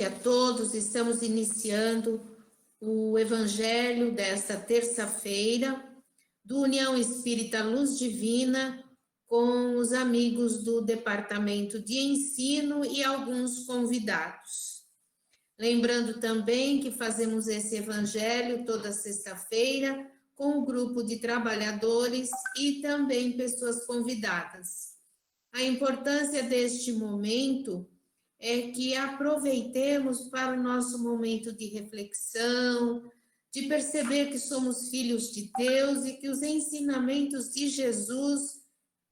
a todos. Estamos iniciando o Evangelho desta terça-feira do União Espírita Luz Divina com os amigos do Departamento de Ensino e alguns convidados. Lembrando também que fazemos esse Evangelho toda sexta-feira com o grupo de trabalhadores e também pessoas convidadas. A importância deste momento é que aproveitemos para o nosso momento de reflexão, de perceber que somos filhos de Deus e que os ensinamentos de Jesus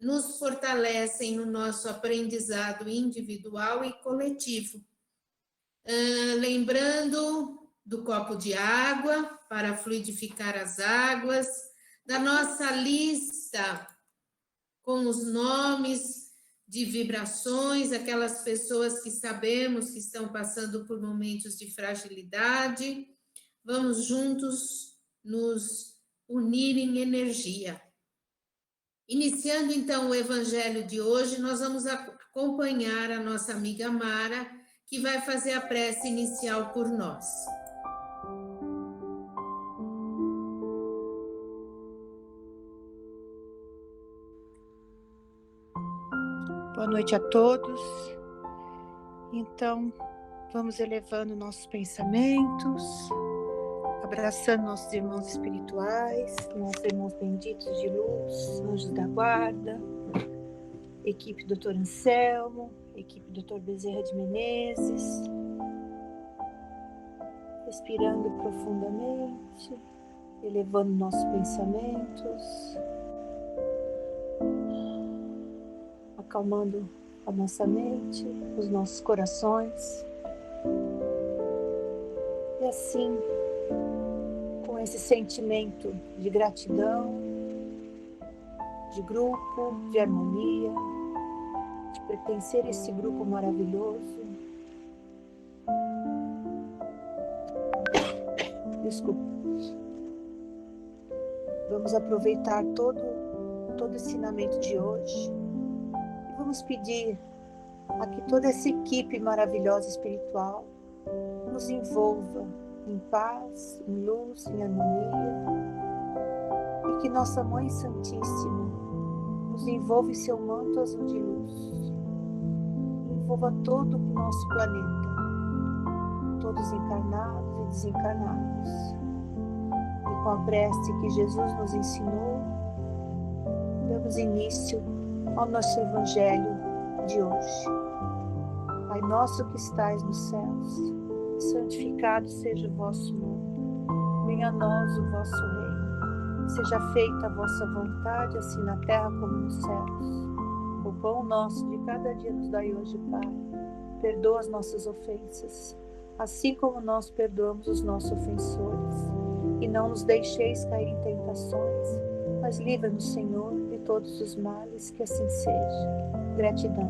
nos fortalecem no nosso aprendizado individual e coletivo. Lembrando do copo de água para fluidificar as águas, da nossa lista com os nomes de vibrações, aquelas pessoas que sabemos que estão passando por momentos de fragilidade. Vamos juntos nos unir em energia. Iniciando então o Evangelho de hoje, nós vamos acompanhar a nossa amiga Mara, que vai fazer a prece inicial por nós. Boa noite a todos. Então, vamos elevando nossos pensamentos, abraçando nossos irmãos espirituais, nossos irmãos benditos de luz, anjos da guarda, equipe Dr. Anselmo, equipe Dr. Bezerra de Menezes, respirando profundamente, elevando nossos pensamentos, acalmando a nossa mente, os nossos corações. E assim, com esse sentimento de gratidão, de grupo, de harmonia, de pertencer a esse grupo maravilhoso. Desculpa. Vamos aproveitar todo o ensinamento de hoje. Vamos pedir a que toda essa equipe maravilhosa espiritual nos envolva em paz, em luz, em harmonia, e que nossa Mãe Santíssima nos envolva em seu manto azul de luz, envolva todo o nosso planeta, todos encarnados e desencarnados, e com a prece que Jesus nos ensinou, damos início ao nosso Evangelho de hoje. Pai nosso que estais nos céus, santificado seja o vosso nome. Venha a nós o vosso reino. Seja feita a vossa vontade, assim na terra como nos céus. O pão nosso de cada dia nos dai hoje, Pai. Perdoa as nossas ofensas, assim como nós perdoamos os nossos ofensores. E não nos deixeis cair em tentações, mas livra-nos, Senhor, de todos os males, que assim seja. Gratidão.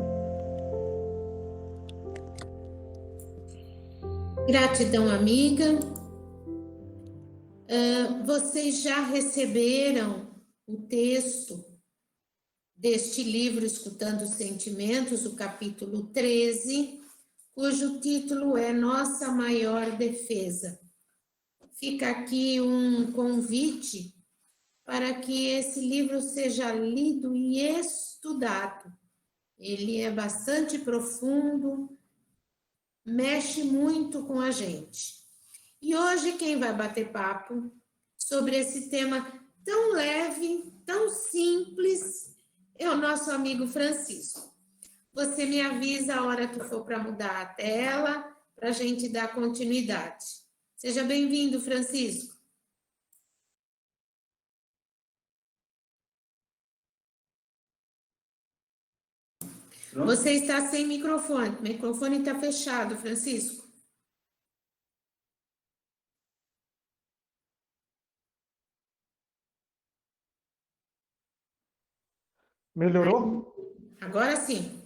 Gratidão, amiga. Vocês já receberam o texto deste livro, Escutando os Sentimentos, o capítulo 13, cujo título é Nossa Maior Defesa. Fica aqui um convite para que esse livro seja lido e estudado. Ele é bastante profundo, mexe muito com a gente. E hoje quem vai bater papo sobre esse tema tão leve, tão simples, é o nosso amigo Francisco. Você me avisa a hora que for para mudar a tela, para a gente dar continuidade. Seja bem-vindo, Francisco. Você está sem microfone. O microfone está fechado, Francisco. Melhorou? Agora sim.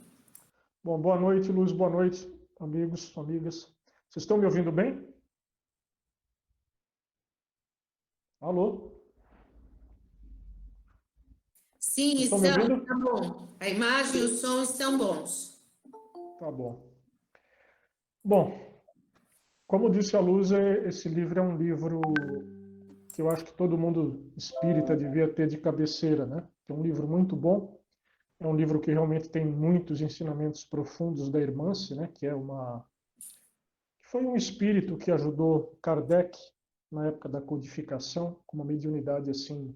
Bom, boa noite, Luz, boa noite, amigos, amigas. Vocês estão me ouvindo bem? Alô? Sim, Vocês estão me estamos, ouvindo? tá bom. A imagem e o som estão bons. Tá bom. Bom, como disse a Luz, esse livro é um livro que eu acho que todo mundo espírita devia ter de cabeceira, né? É um livro muito bom, é um livro que realmente tem muitos ensinamentos profundos da Irmãncia, né? Que foi um espírito que ajudou Kardec na época da codificação, com uma mediunidade assim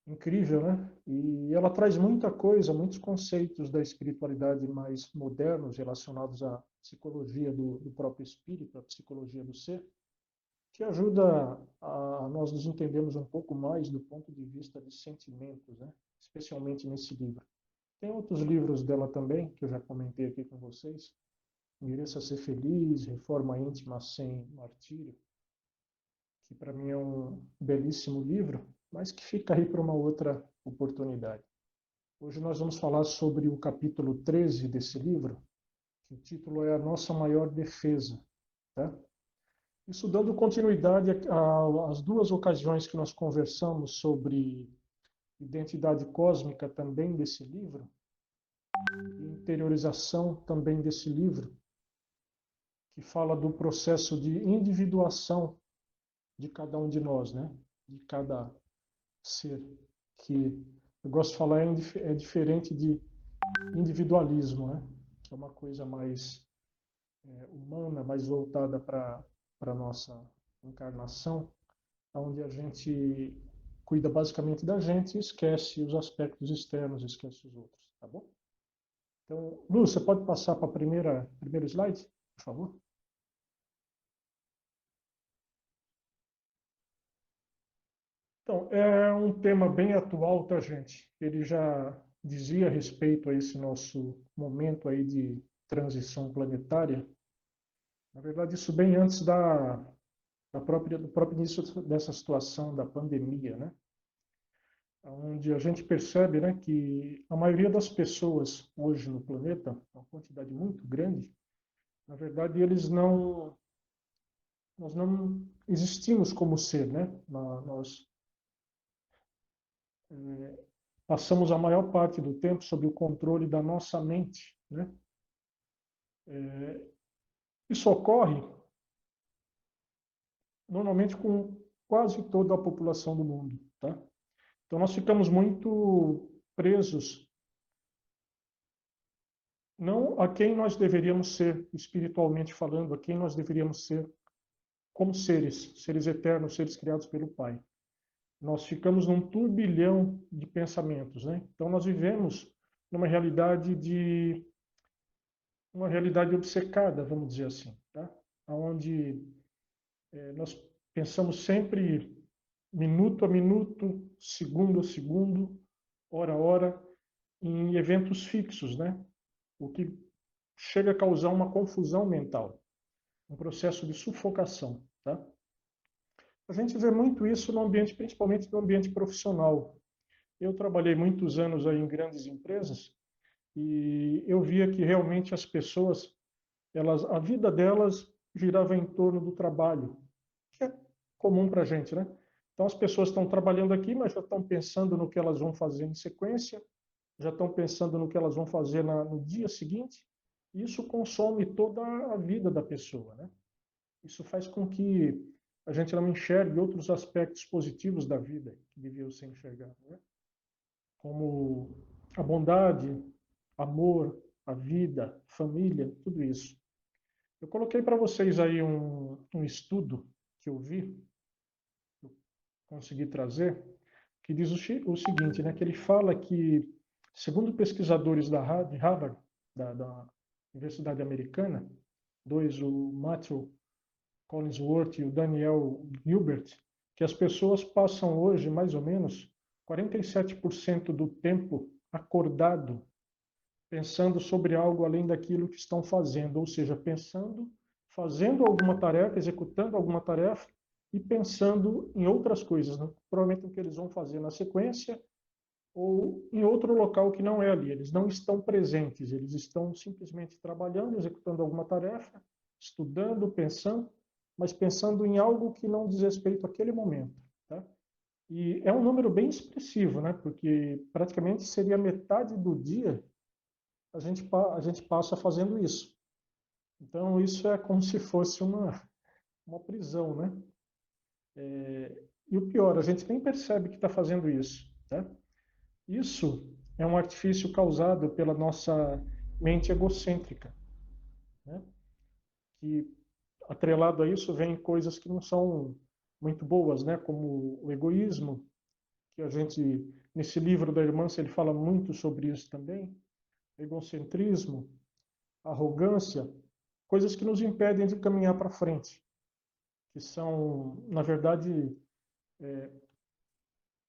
incrível, né? E ela traz muita coisa, muitos conceitos da espiritualidade mais modernos relacionados à psicologia do próprio espírito, à psicologia do ser, que ajuda a nós nos entendermos um pouco mais do ponto de vista de sentimentos, né? Especialmente nesse livro. Tem outros livros dela também, que eu já comentei aqui com vocês, Mereça Ser Feliz, Reforma Íntima Sem Martírio, que para mim é um belíssimo livro, mas que fica aí para uma outra oportunidade. Hoje nós vamos falar sobre o capítulo 13 desse livro, que o título é A Nossa Maior Defesa. Tá? Isso dando continuidade às duas ocasiões que nós conversamos sobre identidade cósmica também desse livro, e interiorização também desse livro, que fala do processo de individuação de cada um de nós, né? De cada ser, que eu gosto de falar é diferente de individualismo, né? Que é uma coisa mais humana, mais voltada para a nossa encarnação, onde a gente cuida basicamente da gente e esquece os aspectos externos, esquece os outros, tá bom? Então, Lu, você pode passar para a primeiro slide, por favor? Então, é um tema bem atual, tá, gente? Ele já dizia a respeito a esse nosso momento aí de transição planetária. Na verdade, isso bem antes do próprio início dessa situação da pandemia, né? Onde a gente percebe, né, que a maioria das pessoas hoje no planeta, uma quantidade muito grande, na verdade, nós não existimos como ser, né? Nós passamos a maior parte do tempo sob o controle da nossa mente, né? Isso ocorre normalmente com quase toda a população do mundo, tá? Então nós ficamos muito presos não a quem nós deveríamos ser espiritualmente falando, a quem nós deveríamos ser como seres eternos, seres criados pelo Pai. Nós ficamos num turbilhão de pensamentos, né? Então nós vivemos numa realidade uma realidade obcecada, vamos dizer assim, tá? Onde nós pensamos sempre minuto a minuto, segundo a segundo, hora a hora, em eventos fixos, né? O que chega a causar uma confusão mental, um processo de sufocação, tá? A gente vê muito isso no ambiente, principalmente no ambiente profissional. Eu trabalhei muitos anos aí em grandes empresas e eu via que realmente as pessoas, a vida delas girava em torno do trabalho, que é comum para a gente, né? Então as pessoas estão trabalhando aqui, mas já estão pensando no que elas vão fazer em sequência, já estão pensando no que elas vão fazer no dia seguinte. E isso consome toda a vida da pessoa, né? Isso faz com que a gente não enxergue outros aspectos positivos da vida que deviam ser enxergados, né? Como a bondade, amor, a vida, família, tudo isso. Eu coloquei para vocês aí um estudo que eu vi, eu consegui trazer, que diz o seguinte, né, que ele fala que, segundo pesquisadores de Harvard, da Universidade Americana, dois, o Matthew Collinsworth e o Daniel Gilbert, que as pessoas passam hoje mais ou menos 47% do tempo acordado, pensando sobre algo além daquilo que estão fazendo, ou seja, pensando, fazendo alguma tarefa, executando alguma tarefa e pensando em outras coisas, né? Provavelmente o que eles vão fazer na sequência ou em outro local que não é ali. Eles não estão presentes, eles estão simplesmente trabalhando, executando alguma tarefa, estudando, pensando, mas pensando em algo que não diz respeito àquele momento, tá? E é um número bem expressivo, né? Porque praticamente seria metade do dia a gente passa fazendo isso. Então, isso é como se fosse uma prisão, né? E o pior, a gente nem percebe que está fazendo isso, tá? Isso é um artifício causado pela nossa mente egocêntrica, né? Que, atrelado a isso, vem coisas que não são muito boas, né? Como o egoísmo, que a gente, nesse livro da Irmã, ele fala muito sobre isso também, egocentrismo, arrogância, coisas que nos impedem de caminhar para frente, que são, na verdade,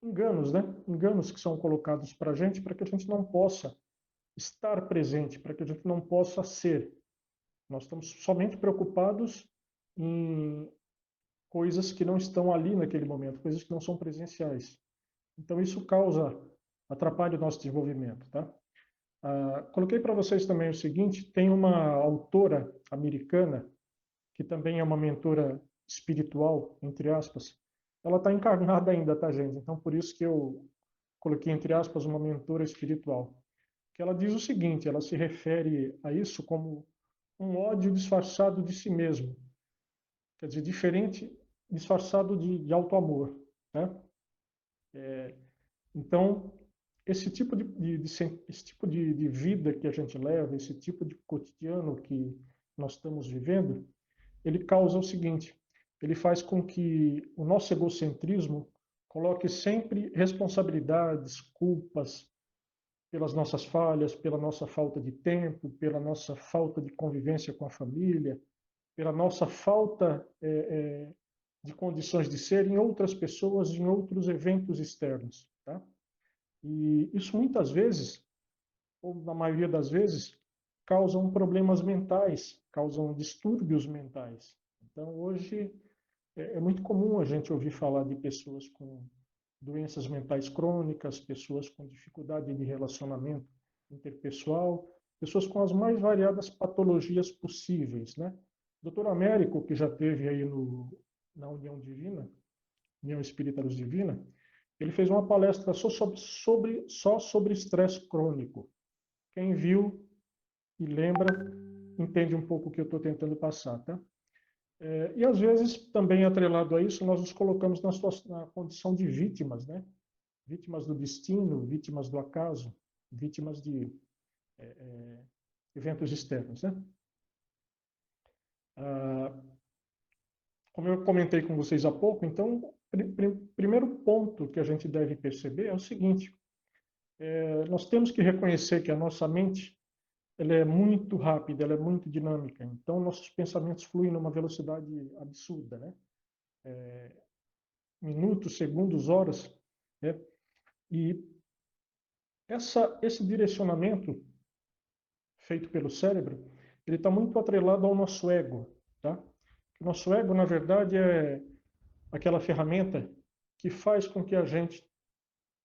enganos, né? Enganos que são colocados para que a gente não possa estar presente, para que a gente não possa ser. Nós estamos somente preocupados em coisas que não estão ali naquele momento, coisas que não são presenciais. Então isso atrapalha o nosso desenvolvimento, tá? Coloquei para vocês também o seguinte: tem uma autora americana que também é uma mentora espiritual, entre aspas. Ela está encarnada ainda, tá, gente? Então por isso que eu coloquei entre aspas uma mentora espiritual. Que ela diz o seguinte: ela se refere a isso como um ódio disfarçado de si mesmo, quer dizer, diferente, disfarçado de auto-amor, né? Então, esse tipo de vida que a gente leva, esse tipo de cotidiano que nós estamos vivendo, ele causa o seguinte: ele faz com que o nosso egocentrismo coloque sempre responsabilidades, culpas pelas nossas falhas, pela nossa falta de tempo, pela nossa falta de convivência com a família, pela nossa falta de condições de ser em outras pessoas, em outros eventos externos, tá? E isso muitas vezes, ou na maioria das vezes, causam problemas mentais, causam distúrbios mentais. Então, hoje, é muito comum a gente ouvir falar de pessoas com doenças mentais crônicas, pessoas com dificuldade de relacionamento interpessoal, pessoas com as mais variadas patologias possíveis, né? O Dr. Américo, que já teve aí na União Divina, União Espírita Luz Divina, ele fez uma palestra só sobre estresse crônico. Quem viu e lembra, entende um pouco o que eu estou tentando passar, tá? E às vezes, também atrelado a isso, nós nos colocamos na condição de vítimas, né? Vítimas do destino, vítimas do acaso, vítimas de eventos externos, né? Como eu comentei com vocês há pouco, então, primeiro ponto que a gente deve perceber é o seguinte: nós temos que reconhecer que a nossa mente ela é muito rápida, ela é muito dinâmica. Então, nossos pensamentos fluem numa velocidade absurda, né? Minutos, segundos, horas, né? E esse direcionamento feito pelo cérebro, ele está muito atrelado ao nosso ego, tá? O nosso ego, na verdade, é aquela ferramenta que faz com que a gente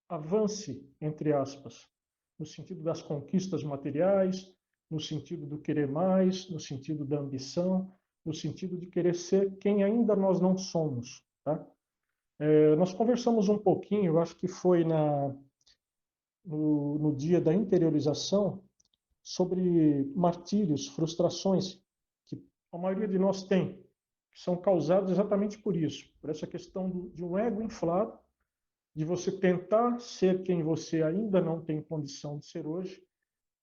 avance, entre aspas, no sentido das conquistas materiais, no sentido do querer mais, no sentido da ambição, no sentido de querer ser quem ainda nós não somos, tá? Nós conversamos um pouquinho, eu acho que foi no dia da interiorização, sobre martírios, frustrações que a maioria de nós tem, que são causados exatamente por isso, por essa questão de um ego inflado, de você tentar ser quem você ainda não tem condição de ser hoje,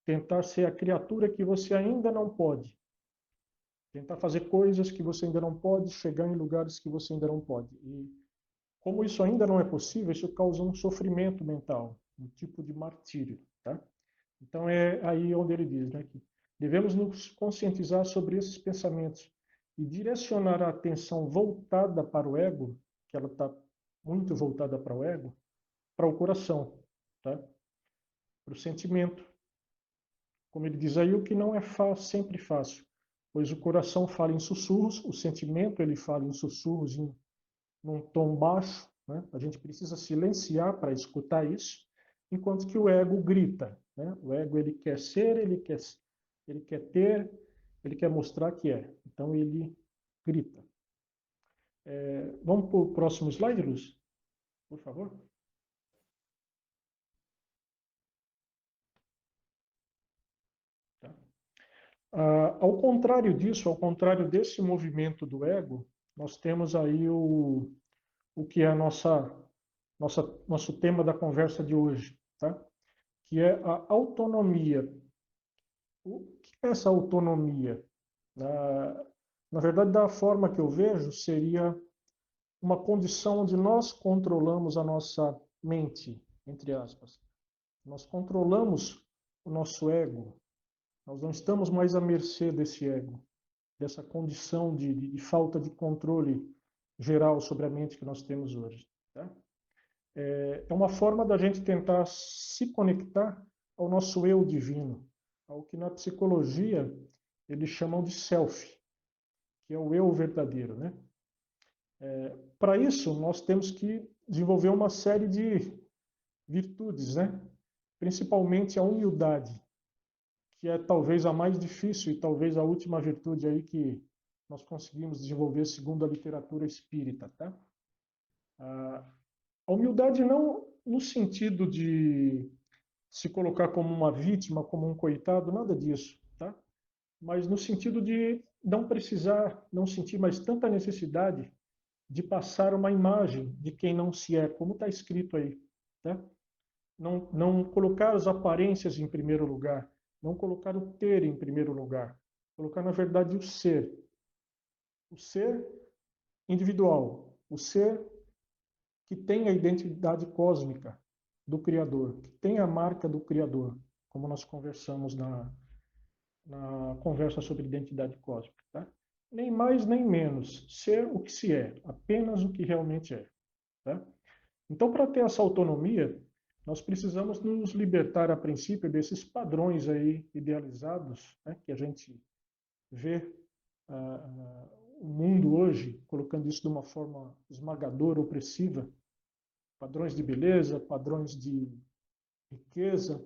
tentar ser a criatura que você ainda não pode, tentar fazer coisas que você ainda não pode, chegar em lugares que você ainda não pode. E como isso ainda não é possível, isso causa um sofrimento mental, um tipo de martírio, tá? Então é aí onde ele diz, né, que devemos nos conscientizar sobre esses pensamentos e direcionar a atenção voltada para o ego, que ela está muito voltada para o ego, para o coração, tá? Para o sentimento. Como ele diz aí, o que não é sempre fácil, pois o coração fala em sussurros, o sentimento ele fala em sussurros num tom baixo, né? A gente precisa silenciar para escutar isso, enquanto que o ego grita, né? O ego ele quer ser, ele quer ter, ele quer mostrar que é. Então ele grita. Vamos para o próximo slide, Luz? Por favor. Tá. Ao contrário disso, ao contrário desse movimento do ego, nós temos aí o que é nosso tema da conversa de hoje, tá? Que é a autonomia. O que é essa autonomia? Na verdade, da forma que eu vejo, seria uma condição onde nós controlamos a nossa mente, entre aspas. Nós controlamos o nosso ego. Nós não estamos mais à mercê desse ego, dessa condição de falta de controle geral sobre a mente que nós temos hoje. Tá? É uma forma da gente tentar se conectar ao nosso eu divino, ao que na psicologia eles chamam de self, que é o eu verdadeiro, né? Para isso, nós temos que desenvolver uma série de virtudes, né? Principalmente a humildade, que é talvez a mais difícil e talvez a última virtude aí que nós conseguimos desenvolver segundo a literatura espírita, tá? A humildade não no sentido de se colocar como uma vítima, como um coitado, nada disso, tá? Mas no sentido de não precisar, não sentir mais tanta necessidade de passar uma imagem de quem não se é, como está escrito aí, tá? Não colocar as aparências em primeiro lugar, não colocar o ter em primeiro lugar, colocar, na verdade, o ser individual, o ser que tem a identidade cósmica do Criador, que tem a marca do Criador, como nós conversamos na conversa sobre identidade cósmica. Tá? Nem mais nem menos, ser o que se é, apenas o que realmente é. Tá? Então, para ter essa autonomia, nós precisamos nos libertar, a princípio, desses padrões aí idealizados, né, que a gente vê o mundo hoje, colocando isso de uma forma esmagadora, opressiva, padrões de beleza, padrões de riqueza,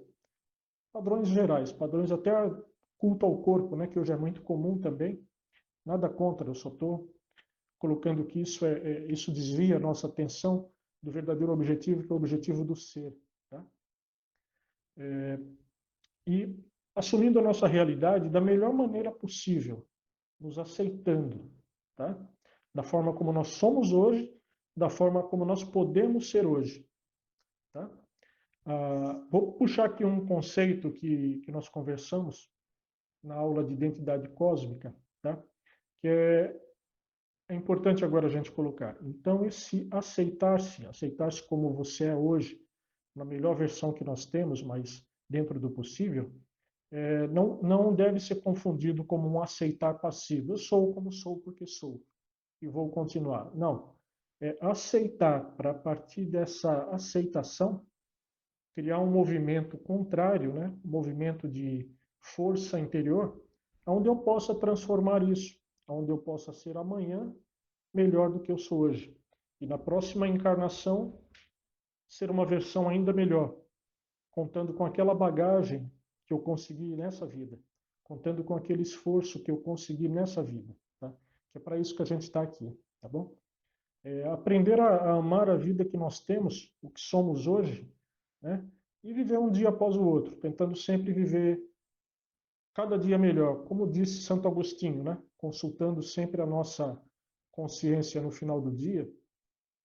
padrões gerais, padrões até culto ao corpo, né, que hoje é muito comum também. Nada contra, eu só estou colocando que isso desvia a nossa atenção do verdadeiro objetivo, que é o objetivo do ser. Tá? E assumindo a nossa realidade da melhor maneira possível, nos aceitando, tá? Da forma como nós somos hoje, da forma como nós podemos ser hoje. Tá? Vou puxar aqui um conceito que nós conversamos na aula de identidade cósmica, tá? Que é importante agora a gente colocar. Então, esse aceitar-se como você é hoje, na melhor versão que nós temos, mas dentro do possível, não deve ser confundido como um aceitar passivo. Eu sou como sou porque sou e vou continuar. Não. É aceitar, para a partir dessa aceitação, criar um movimento contrário, né? Um movimento de força interior, onde eu possa transformar isso, onde eu possa ser amanhã melhor do que eu sou hoje. E na próxima encarnação, ser uma versão ainda melhor, contando com aquela bagagem que eu consegui nessa vida, contando com aquele esforço que eu consegui nessa vida. Tá? Que é para isso que a gente está aqui, tá bom? Aprender a amar a vida que nós temos, o que somos hoje, né? E viver um dia após o outro, tentando sempre viver cada dia melhor, como disse Santo Agostinho, né? Consultando sempre a nossa consciência no final do dia,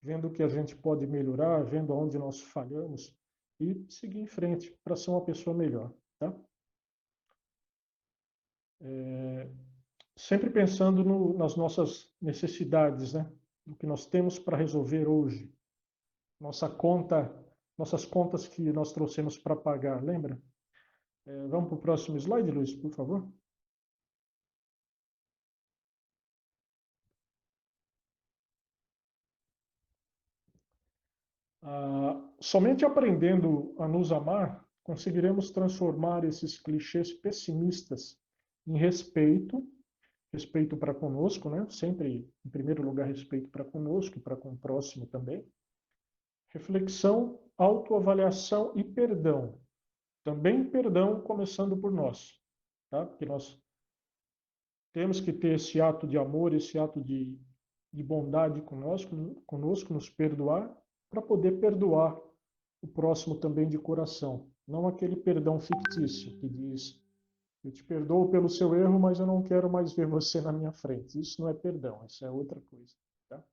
vendo o que a gente pode melhorar, vendo onde nós falhamos e seguir em frente para ser uma pessoa melhor, tá? Sempre pensando nas nossas necessidades, né? Do que nós temos para resolver hoje. Nossas contas que nós trouxemos para pagar, lembra? Vamos para o próximo slide, Luiz, por favor. Somente aprendendo a nos amar, conseguiremos transformar esses clichês pessimistas em respeito para conosco, né? Sempre, em primeiro lugar, respeito para conosco e para com o próximo também. Reflexão, autoavaliação e perdão. Também perdão começando por nós, tá? Porque nós temos que ter esse ato de amor, esse ato de bondade conosco, nos perdoar, para poder perdoar o próximo também de coração. Não aquele perdão fictício que diz Eu te perdoo pelo seu erro, mas eu não quero mais ver você na minha frente. Isso não é perdão, isso é outra coisa. Tá?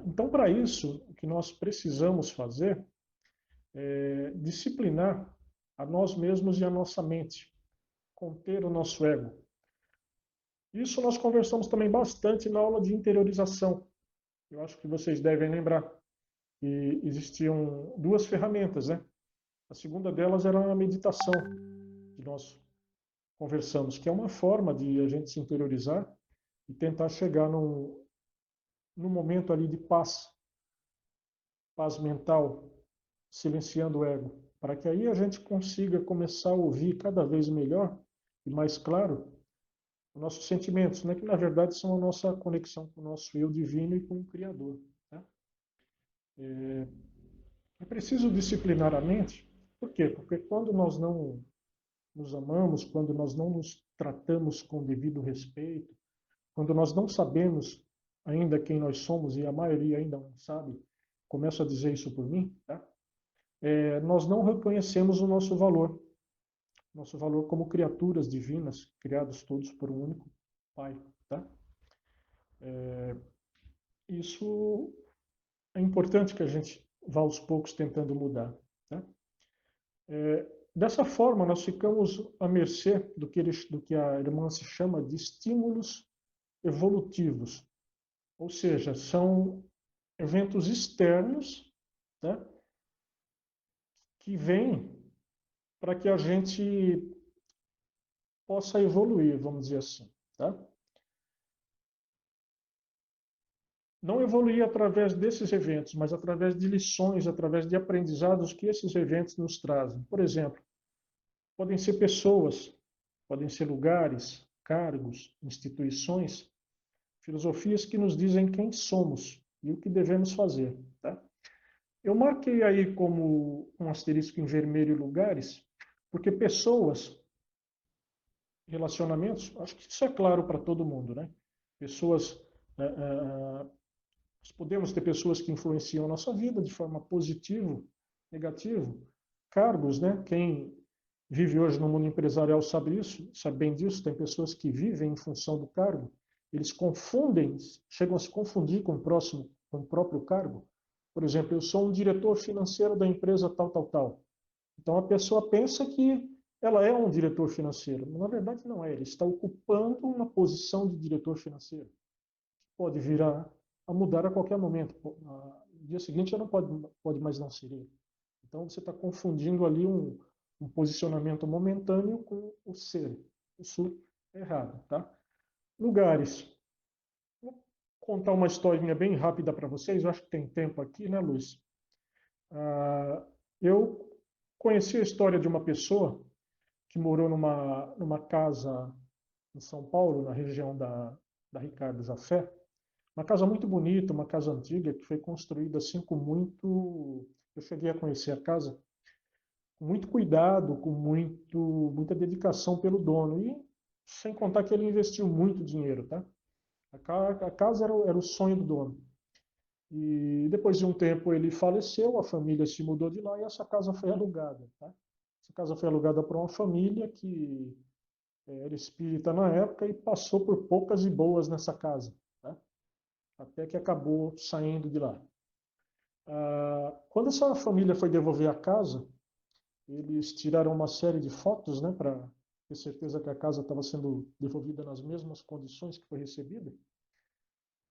Então, para isso, o que nós precisamos fazer é disciplinar a nós mesmos e a nossa mente, conter o nosso ego. Isso nós conversamos também bastante na aula de interiorização. Eu acho que vocês devem lembrar que existiam duas ferramentas, né? A segunda delas era a meditação, que nós conversamos, que é uma forma de a gente se interiorizar e tentar chegar num momento ali de paz, paz mental, silenciando o ego, para que aí a gente consiga começar a ouvir cada vez melhor e mais claro os nossos sentimentos, né, que na verdade são a nossa conexão com o nosso eu divino e com o Criador. Tá? É preciso disciplinar a mente, por quê? Porque quando nós não nos amamos, quando nós não nos tratamos com devido respeito, quando nós não sabemos ainda quem nós somos, e a maioria ainda não sabe, começo a dizer isso por mim, tá? Nós não reconhecemos o nosso valor como criaturas divinas, criados todos por um único Pai. Tá? Isso é importante que a gente vá aos poucos tentando mudar. Tá? Dessa forma, nós ficamos à mercê do que a irmã se chama de estímulos evolutivos, ou seja, são eventos externos, tá? Que vêm para que a gente possa evoluir, vamos dizer assim. Tá? Não evoluir através desses eventos, mas através de lições, através de aprendizados que esses eventos nos trazem. Por exemplo, podem ser pessoas, podem ser lugares, cargos, instituições, filosofias que nos dizem quem somos e o que devemos fazer. Tá? Eu marquei aí como um asterisco em vermelho lugares, porque pessoas, relacionamentos, acho que isso é claro para todo mundo, né? Pessoas, nós podemos ter pessoas que influenciam a nossa vida de forma positiva, negativa. Cargos, né? Quem vive hoje no mundo empresarial sabe isso, sabe bem disso. Tem pessoas que vivem em função do cargo. Eles confundem, chegam a se confundir com o próprio cargo. Por exemplo, eu sou um diretor financeiro da empresa tal, tal, tal. Então a pessoa pensa que ela é um diretor financeiro, mas na verdade não é. Ele está ocupando uma posição de diretor financeiro. Pode vir a mudar a qualquer momento. No dia seguinte já não pode mais não ser ele. Então você está confundindo ali um posicionamento momentâneo com o ser. Isso é errado, tá? Lugares. Vou contar uma historinha bem rápida para vocês. Eu acho que tem tempo aqui, né, Luiz? Eu conheci a história de uma pessoa que morou numa casa em São Paulo, na região da Ricardo Jafé. Uma casa muito bonita, uma casa antiga, que foi construída assim com muito... Eu cheguei a conhecer a casa com muito cuidado, com muita dedicação pelo dono. E sem contar que ele investiu muito dinheiro, tá? A casa era o sonho do dono. E depois de um tempo ele faleceu, a família se mudou de lá e essa casa foi alugada, tá? Essa casa foi alugada para uma família que era espírita na época e passou por poucas e boas nessa casa, tá? Até que acabou saindo de lá. Quando essa família foi devolver a casa, eles tiraram uma série de fotos, né, para ter certeza que a casa estava sendo devolvida nas mesmas condições que foi recebida.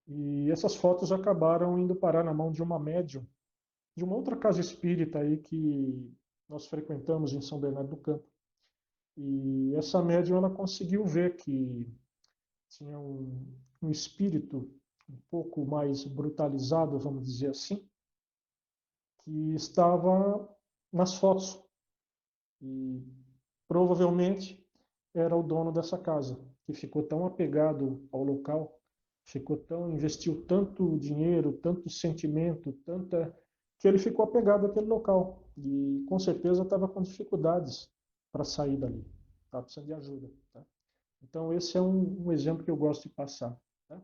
E essas fotos acabaram indo parar na mão de uma médium, de uma outra casa espírita aí que nós frequentamos em São Bernardo do Campo. E essa médium ela conseguiu ver que tinha um espírito um pouco mais brutalizado, vamos dizer assim, que estava nas fotos. E provavelmente era o dono dessa casa, que ficou tão apegado ao local, investiu tanto dinheiro, tanto sentimento, que ele ficou apegado àquele local. E com certeza estava com dificuldades para sair dali. Estava precisando de ajuda. Tá? Então esse é um exemplo que eu gosto de passar. Tá?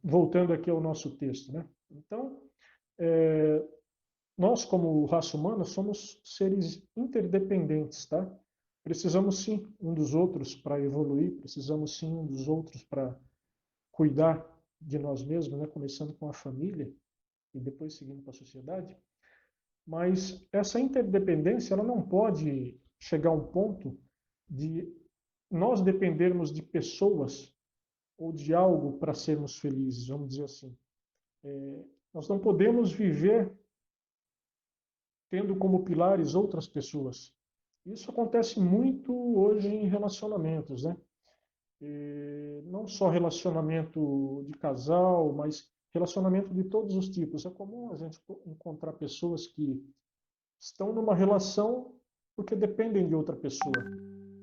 Voltando aqui ao nosso texto. Né? Então, nós, como raça humana, somos seres interdependentes, tá? precisamos sim um dos outros para evoluir, precisamos sim um dos outros para cuidar de nós mesmos, né? Começando com a família e depois seguindo para a sociedade. Mas essa interdependência, ela não pode chegar a um ponto de nós dependermos de pessoas ou de algo para sermos felizes, vamos dizer assim. Nós não podemos viver tendo como pilares outras pessoas. Isso acontece muito hoje em relacionamentos, né? Não só relacionamento de casal, mas relacionamento de todos os tipos. É comum a gente encontrar pessoas que estão numa relação porque dependem de outra pessoa,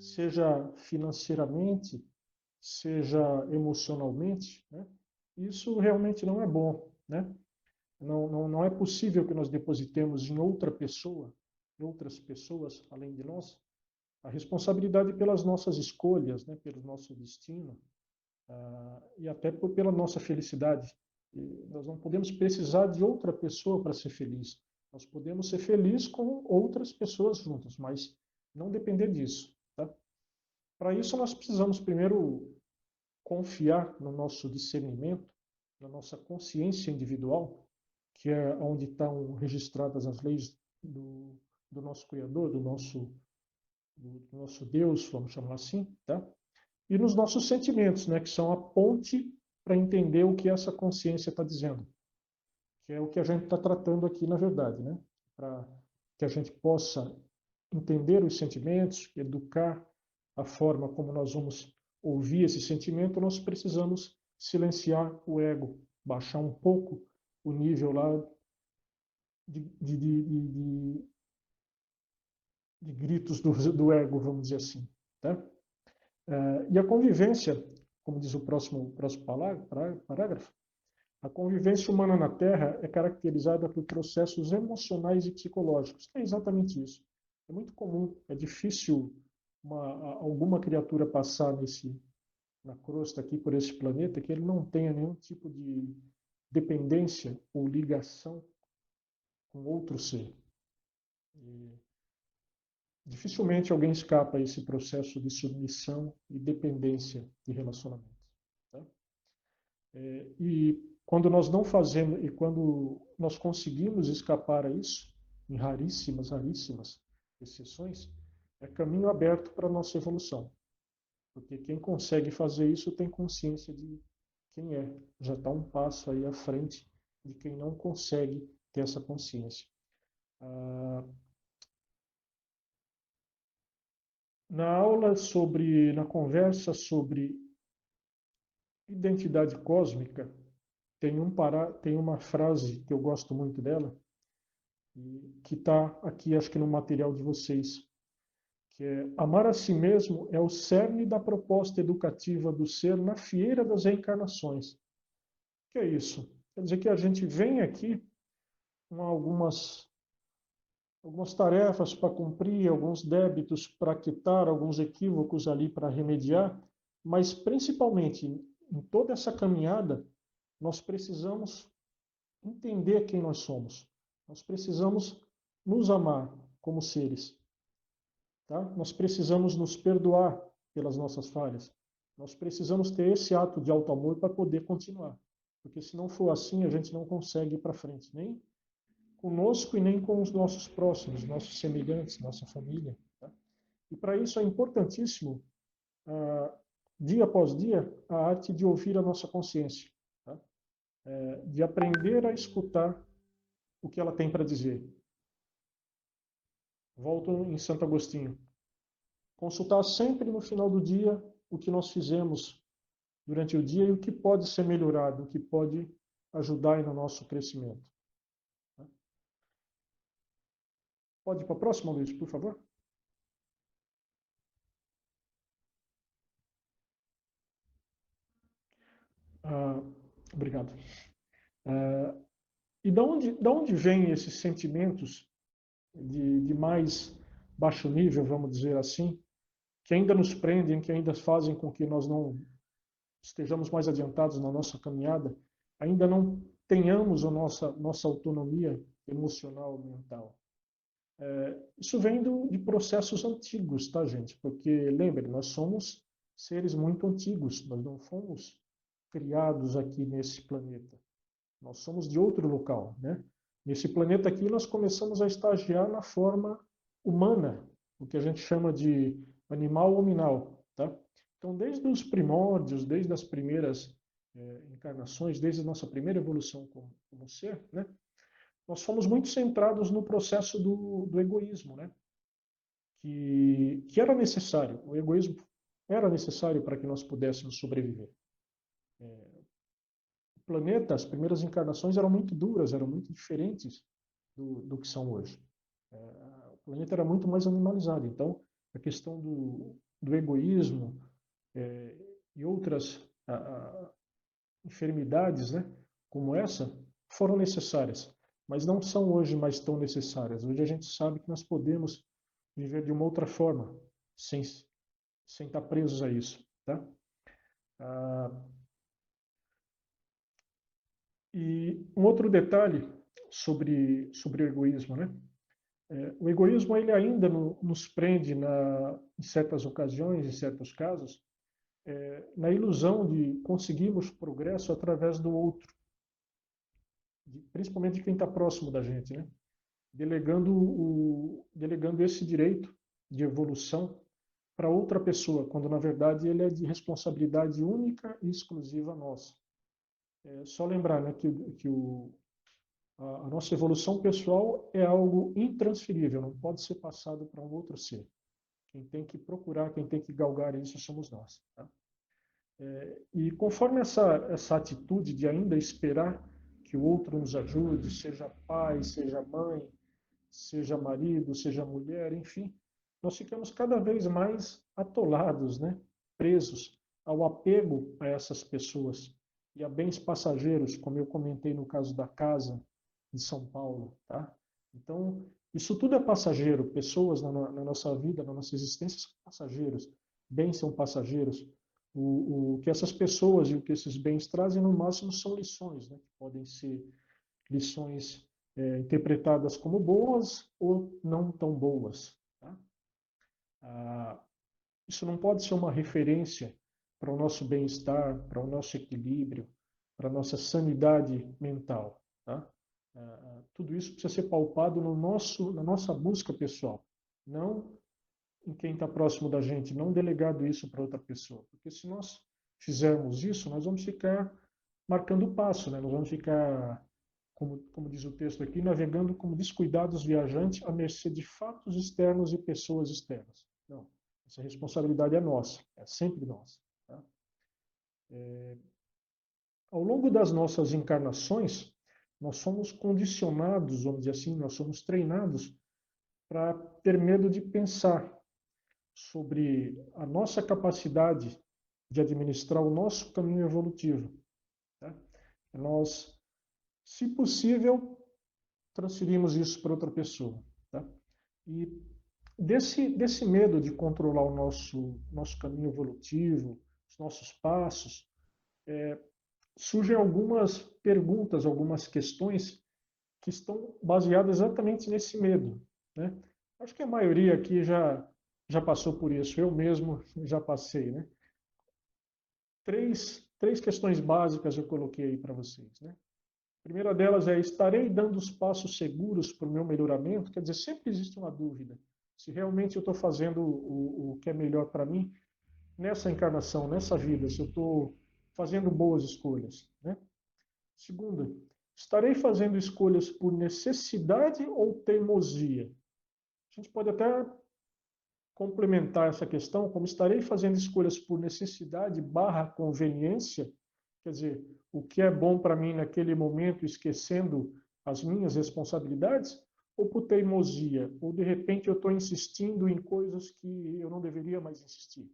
seja financeiramente, seja emocionalmente, né? Isso realmente não é bom, né? Não é possível que nós depositemos em outra pessoa, em outras pessoas além de nós, a responsabilidade pelas nossas escolhas, né? Pelo nosso destino, e até pela nossa felicidade. E nós não podemos precisar de outra pessoa para ser feliz. Nós podemos ser felizes com outras pessoas juntas, mas não depender disso, tá? Para isso, nós precisamos primeiro confiar no nosso discernimento, na nossa consciência individual, que é onde estão registradas as leis do nosso Criador, do nosso Deus, vamos chamar assim, tá? E nos nossos sentimentos, né, que são a ponte para entender o que essa consciência está dizendo, que é o que a gente está tratando aqui, na verdade, né? Para que a gente possa entender os sentimentos, educar a forma como nós vamos ouvir esse sentimento, nós precisamos silenciar o ego, baixar um pouco o nível lá de gritos do ego, vamos dizer assim, tá? E a convivência, como diz o próximo parágrafo, a convivência humana na Terra é caracterizada por processos emocionais e psicológicos. É exatamente isso. É muito comum, é difícil alguma criatura passar na crosta aqui por esse planeta que ele não tenha nenhum tipo de dependência ou ligação com outro ser. E dificilmente alguém escapa a esse processo de submissão e dependência de relacionamento. Tá? E quando nós não fazemos, e quando nós conseguimos escapar a isso, em raríssimas exceções, é caminho aberto para a nossa evolução. Porque quem consegue fazer isso tem consciência de quem é. Já está um passo aí à frente de quem não consegue ter essa consciência. Na conversa sobre identidade cósmica, tem uma frase que eu gosto muito dela, que está aqui, acho que no material de vocês, que é: amar a si mesmo é o cerne da proposta educativa do ser na fieira das reencarnações. O que é isso? Quer dizer que a gente vem aqui com algumas tarefas para cumprir, alguns débitos para quitar, alguns equívocos ali para remediar, mas principalmente em toda essa caminhada, nós precisamos entender quem nós somos. Nós precisamos nos amar como seres. Tá? Nós precisamos nos perdoar pelas nossas falhas. Nós precisamos ter esse ato de auto-amor para poder continuar. Porque se não for assim, a gente não consegue ir para frente, nem conosco e nem com os nossos próximos, nossos semelhantes, nossa família. Tá? E para isso é importantíssimo, dia após dia, a arte de ouvir a nossa consciência. Tá? De aprender a escutar o que ela tem para dizer. Volto em Santo Agostinho. Consultar sempre no final do dia o que nós fizemos durante o dia e o que pode ser melhorado, o que pode ajudar no nosso crescimento. Pode ir para a próxima, Luiz, por favor? Obrigado. E da onde vêm esses sentimentos de mais baixo nível, vamos dizer assim, que ainda nos prendem, que ainda fazem com que nós não estejamos mais adiantados na nossa caminhada, ainda não tenhamos a nossa autonomia emocional, mental? Isso vem de processos antigos, tá, gente? Porque, lembre, nós somos seres muito antigos, nós não fomos criados aqui nesse planeta. Nós somos de outro local, né? Nesse planeta aqui, nós começamos a estagiar na forma humana, o que a gente chama de animal hominal, tá? Então, desde os primórdios, desde as primeiras encarnações, desde a nossa primeira evolução como ser, né? Nós fomos muito centrados no processo do egoísmo, né? Que era necessário. O egoísmo era necessário para que nós pudéssemos sobreviver. O planeta, as primeiras encarnações eram muito duras, eram muito diferentes do que são hoje. O planeta era muito mais animalizado. Então, a questão do egoísmo e outras enfermidades, né, como essa, foram necessárias, mas não são hoje mais tão necessárias. Hoje a gente sabe que nós podemos viver de uma outra forma, sem estar presos a isso, tá? E um outro detalhe sobre o egoísmo, né? O egoísmo ele ainda nos prende em certas ocasiões, em certos casos, na ilusão de conseguirmos progresso através do outro, principalmente de quem está próximo da gente, né? Delegando esse direito de evolução para outra pessoa, quando na verdade ele é de responsabilidade única e exclusiva nossa. Só lembrar, né, que a nossa evolução pessoal é algo intransferível, não pode ser passado para um outro ser. Quem tem que procurar, quem tem que galgar isso somos nós. Tá? E conforme essa atitude de ainda esperar que o outro nos ajude, seja pai, seja mãe, seja marido, seja mulher, enfim, nós ficamos cada vez mais atolados, né? Presos ao apego a essas pessoas e a bens passageiros, como eu comentei no caso da casa de São Paulo. Tá? Então, isso tudo é passageiro, pessoas na nossa vida, na nossa existência são passageiros, bens são passageiros. O que essas pessoas e o que esses bens trazem, no máximo, são lições, né? Podem ser lições interpretadas como boas ou não tão boas. Tá? Isso não pode ser uma referência para o nosso bem-estar, para o nosso equilíbrio, para a nossa sanidade mental. Tá? Tudo isso precisa ser palpado na nossa busca pessoal, não em quem está próximo da gente, não delegado isso para outra pessoa. Porque se nós fizermos isso, nós vamos ficar marcando o passo, né? Nós vamos ficar, como diz o texto aqui, navegando como descuidados viajantes à mercê de fatos externos e pessoas externas. Não, essa responsabilidade é nossa, é sempre nossa. Tá? Ao longo das nossas encarnações, nós somos condicionados, vamos dizer assim, nós somos treinados para ter medo de pensar sobre a nossa capacidade de administrar o nosso caminho evolutivo. Tá? Nós, se possível, transferimos isso para outra pessoa. Tá? E desse medo de controlar o nosso caminho evolutivo, os nossos passos, surgem algumas perguntas, algumas questões que estão baseadas exatamente nesse medo. Né? Acho que a maioria aqui já passou por isso, eu mesmo já passei. Né? Três questões básicas eu coloquei aí para vocês. Né? A primeira delas é: estarei dando os passos seguros para o meu melhoramento? Quer dizer, sempre existe uma dúvida. Se realmente eu estou fazendo o que é melhor para mim nessa encarnação, nessa vida, se eu estou fazendo boas escolhas. Né? Segunda, estarei fazendo escolhas por necessidade ou teimosia? A gente pode até complementar essa questão como: estarei fazendo escolhas por necessidade / conveniência, quer dizer, o que é bom para mim naquele momento, esquecendo as minhas responsabilidades, ou por teimosia, ou de repente eu estou insistindo em coisas que eu não deveria mais insistir.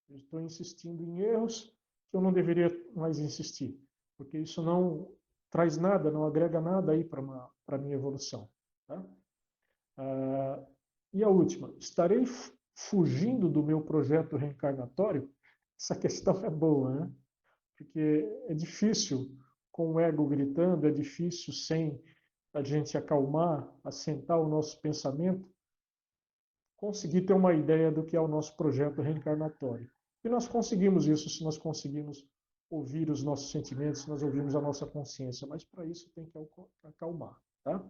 Eu estou insistindo em erros que eu não deveria mais insistir, porque isso não traz nada, não agrega nada aí para a minha evolução. Tá? E a última, estarei fugindo do meu projeto reencarnatório? Essa questão é boa, né? Porque é difícil com o ego gritando, é difícil sem a gente acalmar, assentar o nosso pensamento, conseguir ter uma ideia do que é o nosso projeto reencarnatório. E nós conseguimos isso se nós conseguimos ouvir os nossos sentimentos, se nós ouvirmos a nossa consciência, mas para isso tem que acalmar, tá?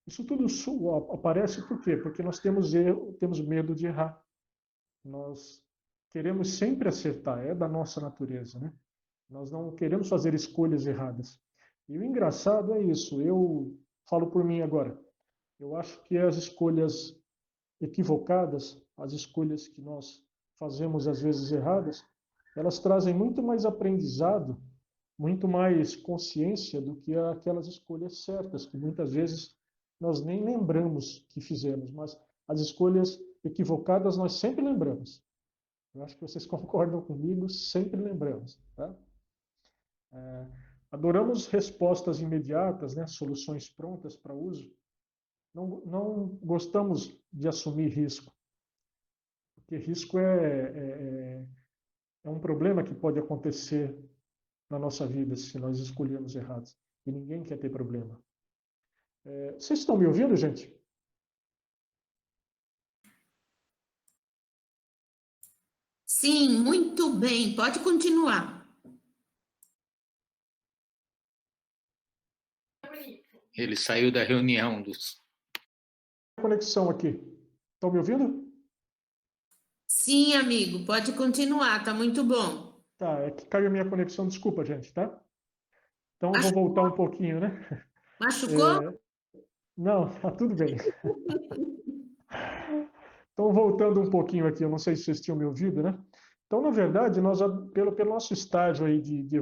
Isso tudo aparece por quê? Porque nós temos temos medo de errar. Nós queremos sempre acertar, é da nossa natureza, né? Nós não queremos fazer escolhas erradas. E o engraçado é isso, eu falo por mim agora. Eu acho que as escolhas equivocadas, as escolhas que nós fazemos às vezes erradas, elas trazem muito mais aprendizado, muito mais consciência do que aquelas escolhas certas, que muitas vezes nós nem lembramos que fizemos, mas as escolhas equivocadas nós sempre lembramos. Eu acho que vocês concordam comigo, sempre lembramos. Tá? Adoramos respostas imediatas, né? Soluções prontas para uso. Não gostamos de assumir risco, porque risco é um problema que pode acontecer na nossa vida se nós escolhermos errados. E ninguém quer ter problema. Vocês estão me ouvindo, gente? Sim, muito bem, pode continuar. Ele saiu da reunião dos... Conexão aqui. Estão me ouvindo? Sim, amigo, pode continuar, tá muito bom. Tá, é que caiu a minha conexão, desculpa, gente, tá? Então eu vou voltar um pouquinho, né? Machucou? Não, tá tudo bem. Então, voltando um pouquinho aqui, eu não sei se vocês tinham me ouvido, né? Então, na verdade, nós, pelo nosso estágio aí de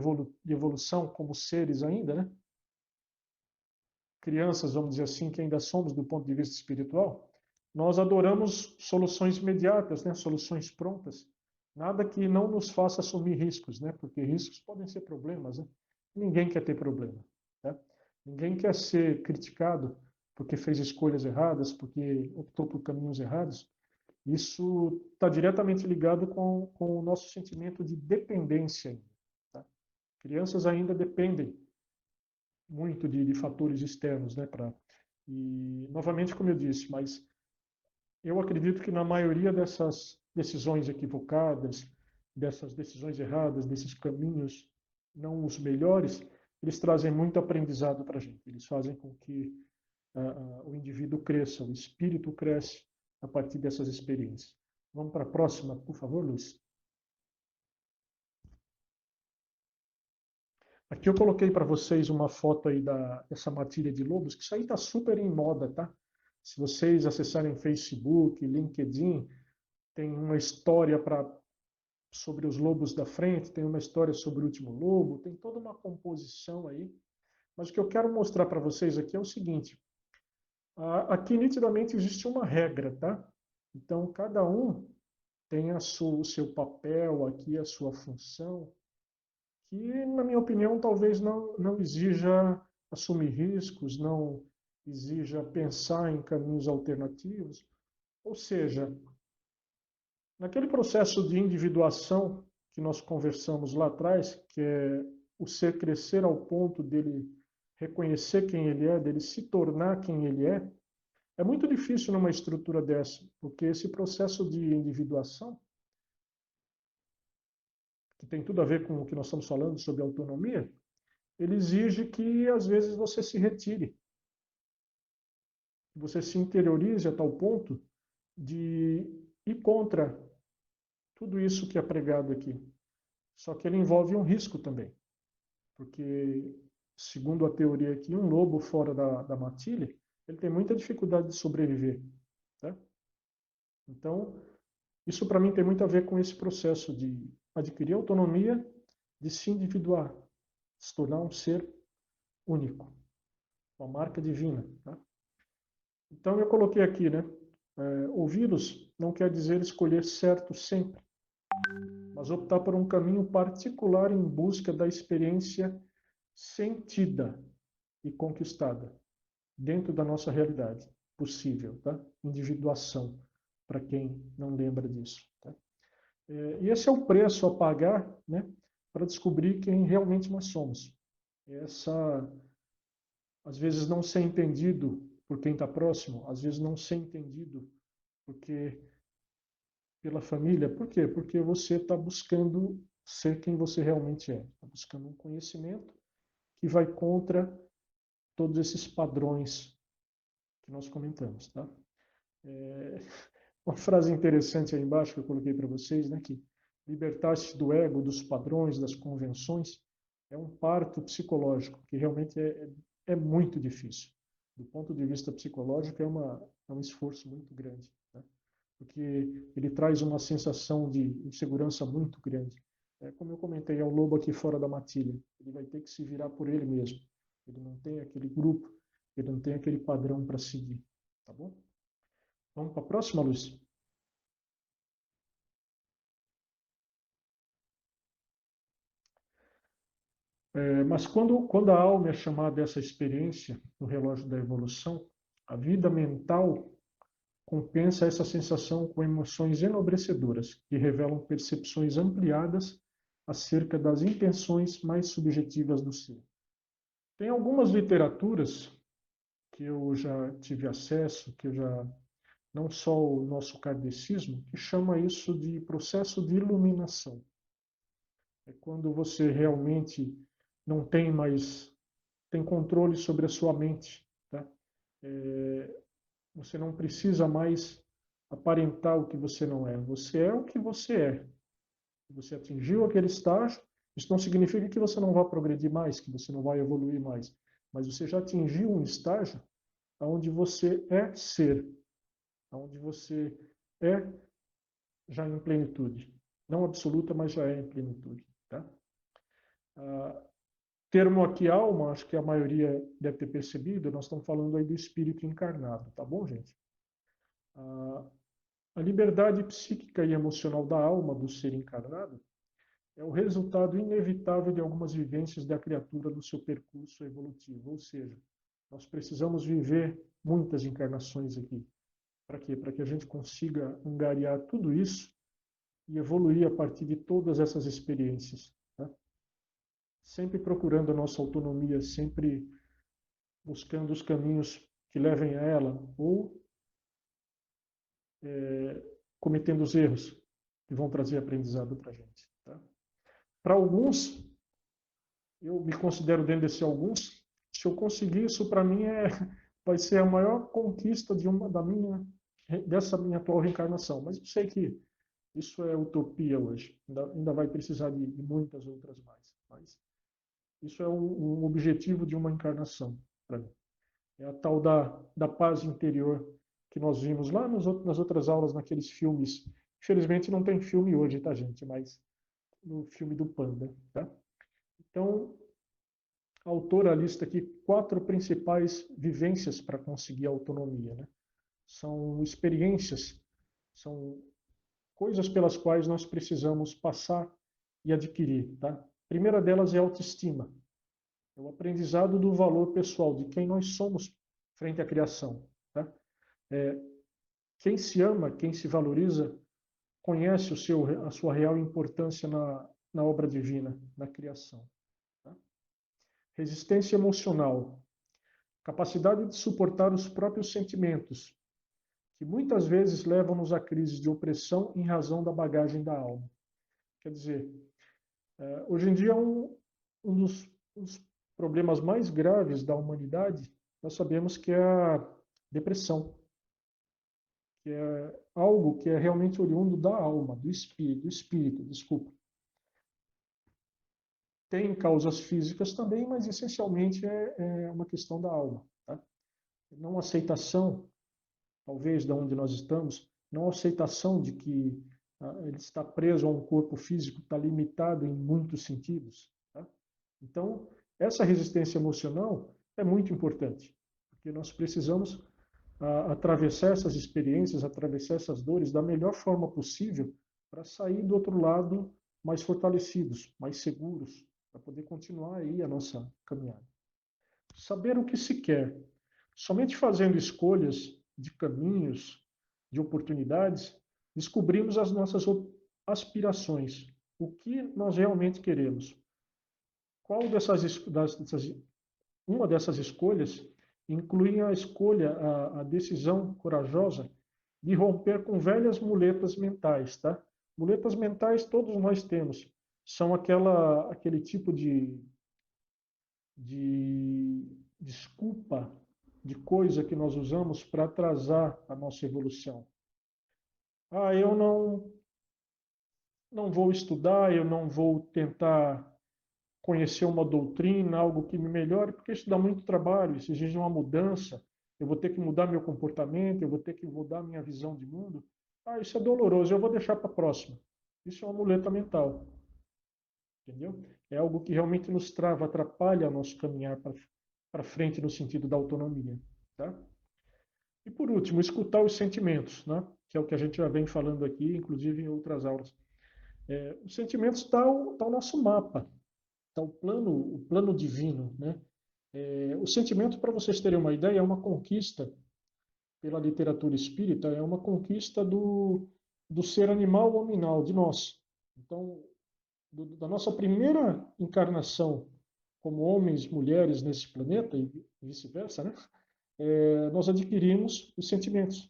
evolução como seres ainda, né? Crianças, vamos dizer assim, que ainda somos do ponto de vista espiritual, nós adoramos soluções imediatas, né? Soluções prontas. Nada que não nos faça assumir riscos, né? Porque riscos podem ser problemas, né? Ninguém quer ter problema, né? Ninguém quer ser criticado porque fez escolhas erradas, porque optou por caminhos errados. Isso está diretamente ligado com o nosso sentimento de dependência. Tá? Crianças ainda dependem muito de fatores externos, né? E, novamente, como eu disse, mas eu acredito que na maioria dessas decisões equivocadas, dessas decisões erradas, desses caminhos não os melhores, eles trazem muito aprendizado para a gente. Eles fazem com que o indivíduo cresça, o espírito cresce a partir dessas experiências. Vamos para a próxima, por favor, Luiz. Aqui eu coloquei para vocês uma foto aí dessa matilha de lobos, que isso aí está super em moda, tá? Se vocês acessarem Facebook, LinkedIn, tem uma história sobre os lobos da frente, tem uma história sobre o último lobo, tem toda uma composição aí. Mas o que eu quero mostrar para vocês aqui é o seguinte. Aqui, nitidamente, existe uma regra, tá? Então, cada um tem o seu papel aqui, a sua função, que, na minha opinião, talvez não exija assumir riscos, não exija pensar em caminhos alternativos. Ou seja, naquele processo de individuação que nós conversamos lá atrás, que é o ser crescer ao ponto dele reconhecer quem ele é, dele se tornar quem ele é muito difícil numa estrutura dessa, porque esse processo de individuação, que tem tudo a ver com o que nós estamos falando sobre autonomia, ele exige que, às vezes, você se retire, que você se interiorize a tal ponto de ir contra tudo isso que é pregado aqui. Só que ele envolve um risco também, porque, segundo a teoria aqui, um lobo fora da matilha, ele tem muita dificuldade de sobreviver. Tá? Então, isso para mim tem muito a ver com esse processo de adquirir autonomia, de se individuar, se tornar um ser único, uma marca divina. Tá? Então, eu coloquei aqui, né? Ouvi-los não quer dizer escolher certo sempre, mas optar por um caminho particular em busca da experiência sentida e conquistada dentro da nossa realidade possível, tá? Individuação, para quem não lembra disso. Tá? E esse é o preço a pagar, né, para descobrir quem realmente nós somos. Essa às vezes não ser entendido por quem está próximo, às vezes não ser entendido pela família. Por quê? Porque você está buscando ser quem você realmente é. Está buscando um conhecimento que vai contra todos esses padrões que nós comentamos, tá? Uma frase interessante aí embaixo que eu coloquei para vocês, né, que libertar-se do ego, dos padrões, das convenções, é um parto psicológico, que realmente é muito difícil. Do ponto de vista psicológico, é um esforço muito grande, né? Porque ele traz uma sensação de insegurança muito grande. Como eu comentei, é o lobo aqui fora da matilha. Ele vai ter que se virar por ele mesmo. Ele não tem aquele grupo, ele não tem aquele padrão para seguir, tá bom? Vamos para a próxima, Lúcia? Mas quando a alma é chamada essa experiência no relógio da evolução, a vida mental compensa essa sensação com emoções enobrecedoras, que revelam percepções ampliadas acerca das intenções mais subjetivas do ser. Tem algumas literaturas que eu já tive acesso, não só o nosso kardecismo, que chama isso de processo de iluminação. É quando você realmente não tem mais, tem controle sobre a sua mente, tá? Você não precisa mais aparentar o que você não é. Você é o que você é. Você atingiu aquele estágio, isso não significa que você não vai progredir mais, que você não vai evoluir mais, mas você já atingiu um estágio onde você é ser, onde você é já em plenitude. Não absoluta, mas já é em plenitude, tá? Termo aqui alma, acho que a maioria deve ter percebido, nós estamos falando aí do espírito encarnado, tá bom, gente? A liberdade psíquica e emocional da alma do ser encarnado é o resultado inevitável de algumas vivências da criatura no seu percurso evolutivo, ou seja, nós precisamos viver muitas encarnações aqui. Para quê? Para que a gente consiga angariar tudo isso e evoluir a partir de todas essas experiências, tá? Sempre procurando a nossa autonomia, sempre buscando os caminhos que levem a ela, ou cometendo os erros que vão trazer aprendizado para a gente, tá? Para alguns, eu me considero dentro desse alguns, se eu conseguir isso, para mim vai ser a maior conquista dessa minha atual reencarnação. Mas eu sei que isso é utopia hoje, ainda vai precisar de muitas outras mais. Mas isso é um objetivo de uma encarnação para mim. É a tal da paz interior que nós vimos lá nas outras aulas, naqueles filmes. Infelizmente não tem filme hoje, tá, gente? Mas no filme do Panda, tá? Então, a autora lista aqui 4 principais vivências para conseguir a autonomia, né? São experiências, são coisas pelas quais nós precisamos passar e adquirir, tá? A primeira delas é a autoestima. É o aprendizado do valor pessoal, de quem nós somos frente à criação, tá? Quem se ama, quem se valoriza, conhece a sua real importância na obra divina, na criação. Tá? Resistência emocional. Capacidade de suportar os próprios sentimentos, que muitas vezes levam-nos a crises de opressão em razão da bagagem da alma. Quer dizer, hoje em dia um dos problemas mais graves da humanidade, nós sabemos que é a depressão, que é algo que é realmente oriundo da alma, do espírito, desculpa. Tem causas físicas também, mas essencialmente é uma questão da alma, tá? Não aceitação, talvez, de onde nós estamos, não aceitação de que ele está preso a um corpo físico, está limitado em muitos sentidos, tá? Então, essa resistência emocional é muito importante, porque nós precisamos atravessar essas experiências, atravessar essas dores da melhor forma possível para sair do outro lado mais fortalecidos, mais seguros, para poder continuar aí a nossa caminhada. Saber o que se quer. Somente fazendo escolhas de caminhos, de oportunidades, descobrimos as nossas aspirações, o que nós realmente queremos. Qual uma dessas escolhas inclui a escolha, a decisão corajosa de romper com velhas muletas mentais, tá? Muletas mentais todos nós temos. São aquele tipo de desculpa, de coisa que nós usamos para atrasar a nossa evolução. Ah, eu não vou estudar, eu não vou tentar conhecer uma doutrina, algo que me melhore, porque isso dá muito trabalho, isso exige uma mudança, eu vou ter que mudar meu comportamento, eu vou ter que mudar minha visão de mundo. Ah, isso é doloroso, eu vou deixar para a próxima. Isso é uma muleta mental, entendeu? É algo que realmente nos trava, atrapalha nosso caminhar para frente no sentido da autonomia, tá? E por último, escutar os sentimentos, né? Que é o que a gente já vem falando aqui, inclusive em outras aulas. Os sentimentos está o nosso mapa, está o plano divino, né? O sentimento, para vocês terem uma ideia, é uma conquista pela literatura espírita, é uma conquista do ser animal hominal, de nós. Então, da nossa primeira encarnação como homens, mulheres nesse planeta e vice-versa, né? Nós adquirimos os sentimentos.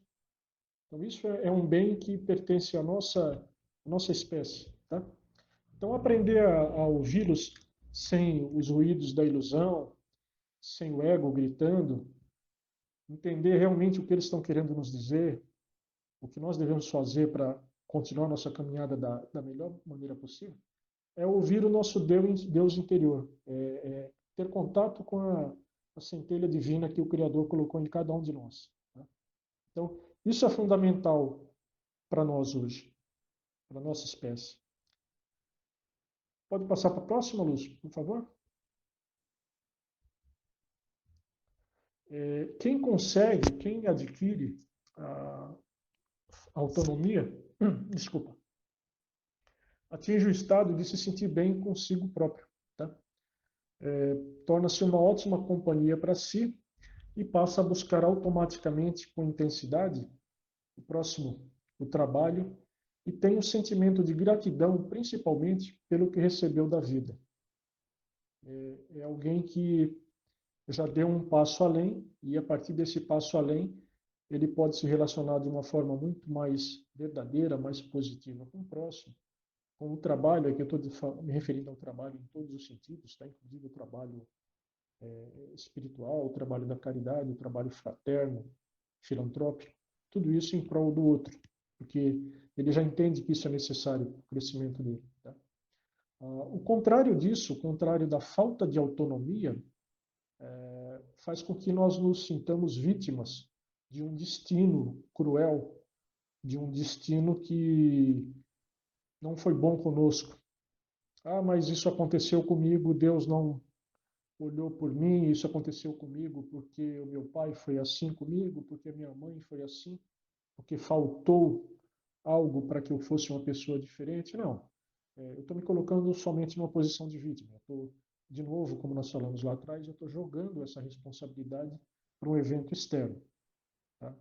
Então, isso é um bem que pertence à nossa espécie, tá? Então, aprender a ouvi-los sem os ruídos da ilusão, sem o ego gritando, entender realmente o que eles estão querendo nos dizer, o que nós devemos fazer para continuar nossa caminhada da melhor maneira possível, é ouvir o nosso Deus interior, ter contato com a centelha divina que o Criador colocou em cada um de nós. Tá? Então, isso é fundamental para nós hoje, para a nossa espécie. Pode passar para a próxima, Luz, por favor? Quem consegue, quem adquire a autonomia, desculpa, atinge o estado de se sentir bem consigo próprio. Tá? Torna-se uma ótima companhia para si e passa a buscar automaticamente, com intensidade, o próximo, o trabalho, e tem um sentimento de gratidão, principalmente pelo que recebeu da vida. É alguém que já deu um passo além, e a partir desse passo além, ele pode se relacionar de uma forma muito mais verdadeira, mais positiva com o próximo, com o trabalho, aqui eu estou me referindo ao trabalho em todos os sentidos, tá? Inclusive o trabalho espiritual, o trabalho da caridade, o trabalho fraterno, filantrópico, tudo isso em prol do outro, porque ele já entende que isso é necessário para o crescimento dele. Tá? O contrário disso, o contrário da falta de autonomia, faz com que nós nos sintamos vítimas de um destino cruel, de um destino que não foi bom conosco. Ah, mas isso aconteceu comigo, Deus não olhou por mim, isso aconteceu comigo porque o meu pai foi assim comigo, porque a minha mãe foi assim, porque faltou algo para que eu fosse uma pessoa diferente. Não. Eu estou me colocando somente numa posição de vítima. Eu estou, de novo, como nós falamos lá atrás, eu estou jogando essa responsabilidade para um evento externo. Tá?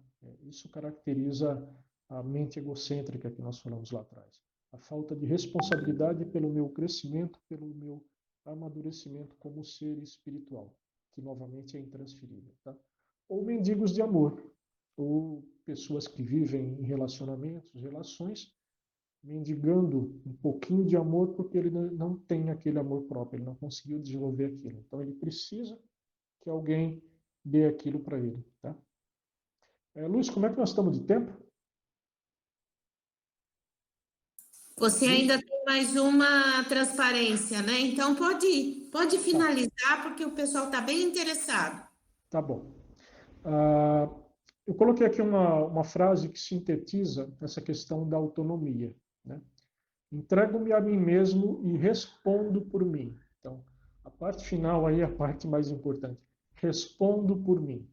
Isso caracteriza a mente egocêntrica que nós falamos lá atrás. A falta de responsabilidade pelo meu crescimento, pelo meu amadurecimento como ser espiritual, que novamente é intransferível. Tá? Ou mendigos de amor, ou pessoas que vivem em relacionamentos, relações, mendigando um pouquinho de amor porque ele não tem aquele amor próprio, ele não conseguiu desenvolver aquilo. Então ele precisa que alguém dê aquilo para ele. Tá? Luiz, como é que nós estamos de tempo? Você ainda tem mais uma transparência, né? Então pode finalizar, porque o pessoal está bem interessado. Tá bom. Eu coloquei aqui uma frase que sintetiza essa questão da autonomia. Né? Entrego-me a mim mesmo e respondo por mim. Então, a parte final aí é a parte mais importante. Respondo por mim.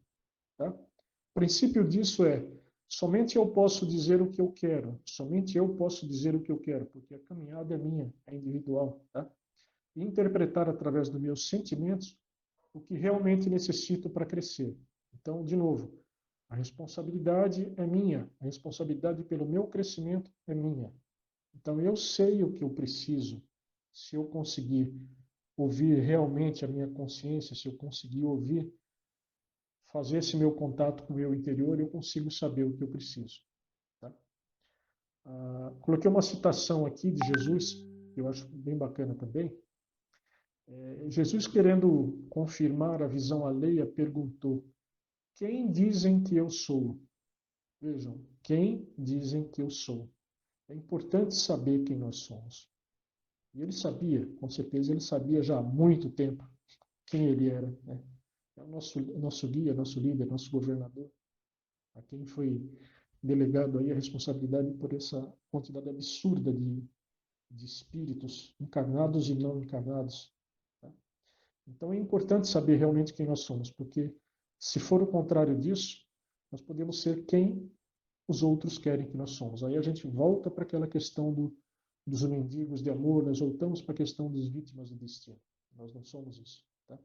Tá? O princípio disso é, somente eu posso dizer o que eu quero, somente eu posso dizer o que eu quero, porque a caminhada é minha, é individual. Tá? E interpretar através dos meus sentimentos o que realmente necessito para crescer. Então, de novo, a responsabilidade é minha, a responsabilidade pelo meu crescimento é minha. Então, eu sei o que eu preciso. Se eu conseguir ouvir realmente a minha consciência, se eu conseguir ouvir, fazer esse meu contato com o meu interior, eu consigo saber o que eu preciso. Tá? Coloquei uma citação aqui de Jesus, que eu acho bem bacana também. Jesus, querendo confirmar a visão alheia, perguntou: quem dizem que eu sou? Vejam, quem dizem que eu sou? É importante saber quem nós somos. E ele sabia, com certeza ele sabia já há muito tempo quem ele era, né? É o nosso guia, nosso líder, nosso governador, a quem foi delegado aí a responsabilidade por essa quantidade absurda de espíritos encarnados e não encarnados. Tá? Então é importante saber realmente quem nós somos, porque se for o contrário disso, nós podemos ser quem os outros querem que nós somos. Aí a gente volta para aquela questão dos mendigos de amor, nós voltamos para a questão das vítimas do destino. Nós não somos isso. Tá?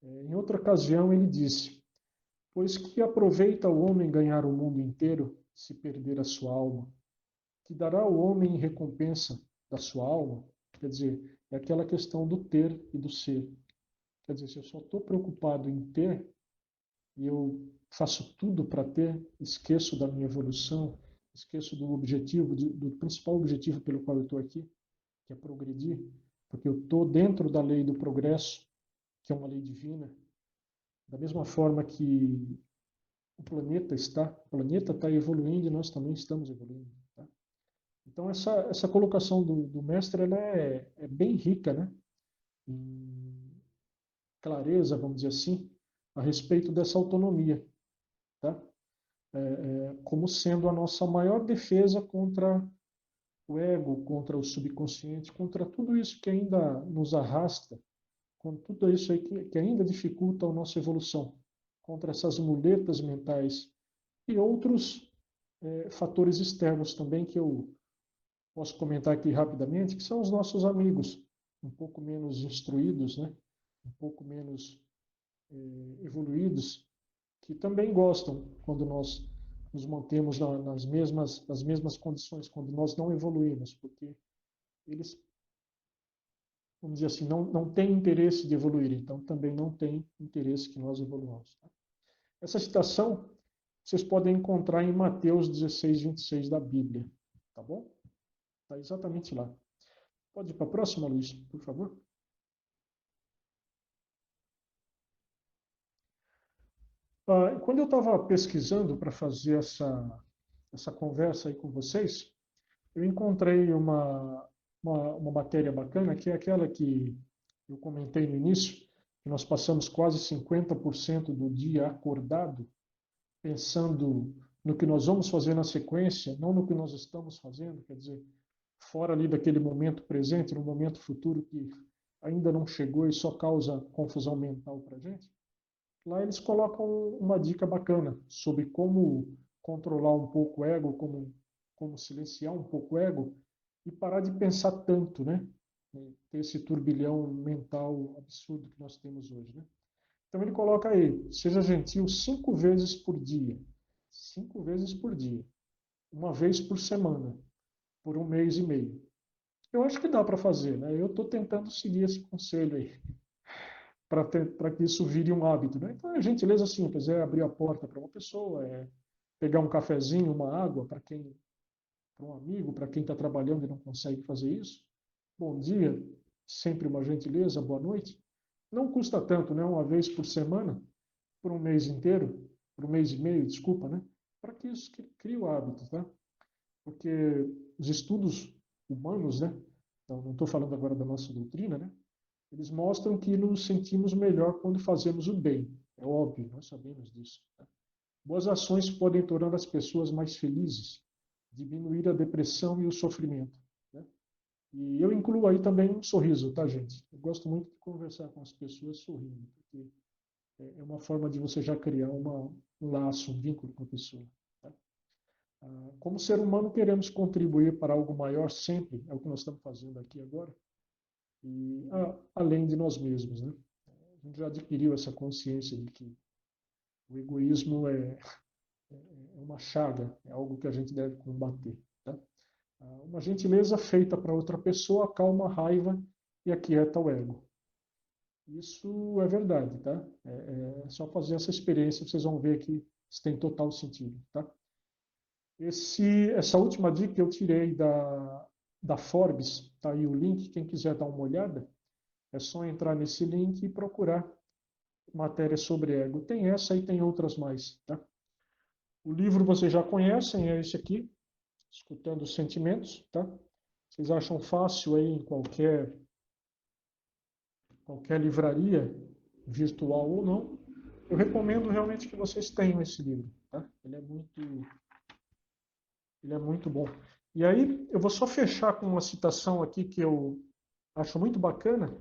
Em outra ocasião ele disse: pois que aproveita o homem ganhar o mundo inteiro se perder a sua alma? Que dará o homem em recompensa da sua alma? Quer dizer, é aquela questão do ter e do ser. Quer dizer, se eu só estou preocupado em ter e eu faço tudo para ter, esqueço da minha evolução, esqueço do objetivo, do principal objetivo pelo qual eu estou aqui, que é progredir, porque eu estou dentro da lei do progresso, que é uma lei divina, da mesma forma que o planeta está evoluindo e nós também estamos evoluindo. Tá? Então essa colocação do mestre ela é bem rica, né? Em clareza, vamos dizer assim, a respeito dessa autonomia, tá? Como sendo a nossa maior defesa contra o ego, contra o subconsciente, contra tudo isso que ainda nos arrasta, contra tudo isso aí que ainda dificulta a nossa evolução, contra essas muletas mentais e outros fatores externos também que eu posso comentar aqui rapidamente, que são os nossos amigos, um pouco menos instruídos, né? Um pouco menos evoluídos, que também gostam quando nós nos mantemos nas mesmas condições, quando nós não evoluímos, porque eles, vamos dizer assim, não têm interesse de evoluir, então também não têm interesse que nós evoluamos. Tá? Essa citação vocês podem encontrar em Mateus 16, 26 da Bíblia, tá bom? Está exatamente lá. Pode ir para a próxima, Luiz, por favor. Quando eu estava pesquisando para fazer essa conversa aí com vocês, eu encontrei uma matéria bacana, que é aquela que eu comentei no início, que nós passamos quase 50% do dia acordado, pensando no que nós vamos fazer na sequência, não no que nós estamos fazendo, quer dizer, fora ali daquele momento presente, no momento futuro que ainda não chegou e só causa confusão mental para a gente. Lá eles colocam uma dica bacana sobre como controlar um pouco o ego, como silenciar um pouco o ego e parar de pensar tanto, né? Ter esse turbilhão mental absurdo que nós temos hoje, né? Então ele coloca aí, seja gentil 5 vezes por dia. 5 vezes por dia. Uma vez por semana. Por 1 mês e meio. Eu acho que dá para fazer, né? Eu estou tentando seguir esse conselho aí, para que isso vire um hábito, né? Então, é gentileza simples, é abrir a porta para uma pessoa, é pegar um cafezinho, uma água para um amigo, para quem está trabalhando e não consegue fazer isso. Bom dia, sempre uma gentileza, boa noite. Não custa tanto, né? Uma vez por semana, por 1 mês inteiro, por 1 mês e meio, desculpa, né? Para que isso crie o hábito, tá? Porque os estudos humanos, né? Então, não estou falando agora da nossa doutrina, né? Eles mostram que nos sentimos melhor quando fazemos o bem. É óbvio, nós sabemos disso. Tá? Boas ações podem tornar as pessoas mais felizes, diminuir a depressão e o sofrimento. Né? E eu incluo aí também um sorriso, tá, gente? Eu gosto muito de conversar com as pessoas sorrindo, porque é uma forma de você já criar um laço, um vínculo com a pessoa. Tá? Como ser humano, queremos contribuir para algo maior sempre, é o que nós estamos fazendo aqui agora, e além de nós mesmos, né? A gente já adquiriu essa consciência de que o egoísmo é uma chaga, é algo que a gente deve combater. Tá? Uma gentileza feita para outra pessoa acalma a raiva e aquieta o ego. Isso é verdade, tá? É só fazer essa experiência, vocês vão ver que isso tem total sentido, tá? Essa última dica eu tirei da Forbes, tá aí o link, quem quiser dar uma olhada, é só entrar nesse link e procurar matéria sobre ego. Tem essa e tem outras mais, tá? O livro vocês já conhecem, é esse aqui, Escutando os Sentimentos, tá? Vocês acham fácil aí em qualquer livraria, virtual ou não. Eu recomendo realmente que vocês tenham esse livro, tá? Ele é muito bom. E aí, eu vou só fechar com uma citação aqui que eu acho muito bacana,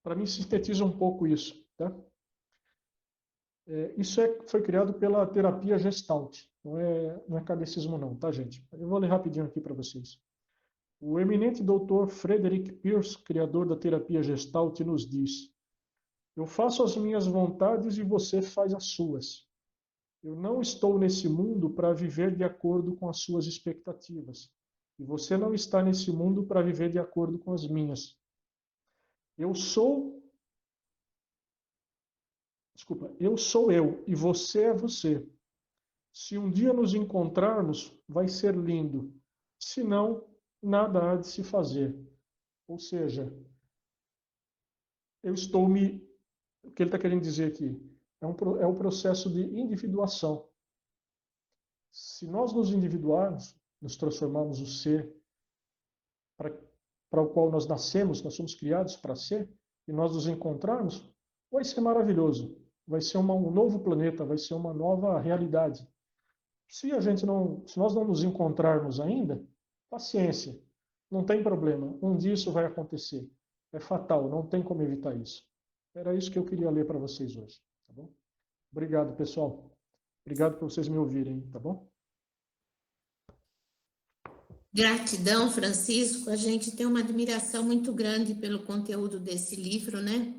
para mim sintetiza um pouco isso, tá? Isso foi criado pela terapia Gestalt, não é cabecismo não, tá, gente? Eu vou ler rapidinho aqui para vocês. O eminente doutor Frederick Pierce, criador da terapia Gestalt, nos diz: eu faço as minhas vontades e você faz as suas. Eu não estou nesse mundo para viver de acordo com as suas expectativas. E você não está nesse mundo para viver de acordo com as minhas. Eu sou eu e você é você. Se um dia nos encontrarmos, vai ser lindo. Se não, nada há de se fazer. Ou seja, o que ele está querendo dizer aqui é um processo de individuação. Se nós nos individuarmos, nos transformarmos o ser para o qual nós nascemos, nós somos criados para ser, e nós nos encontrarmos, vai ser maravilhoso. Vai ser um novo planeta, vai ser uma nova realidade. Se nós não nos encontrarmos ainda, paciência, não tem problema. Um dia isso vai acontecer. É fatal, não tem como evitar isso. Era isso que eu queria ler para vocês hoje, tá bom? Obrigado, pessoal. Obrigado por vocês me ouvirem, tá bom? Gratidão, Francisco. A gente tem uma admiração muito grande pelo conteúdo desse livro, né?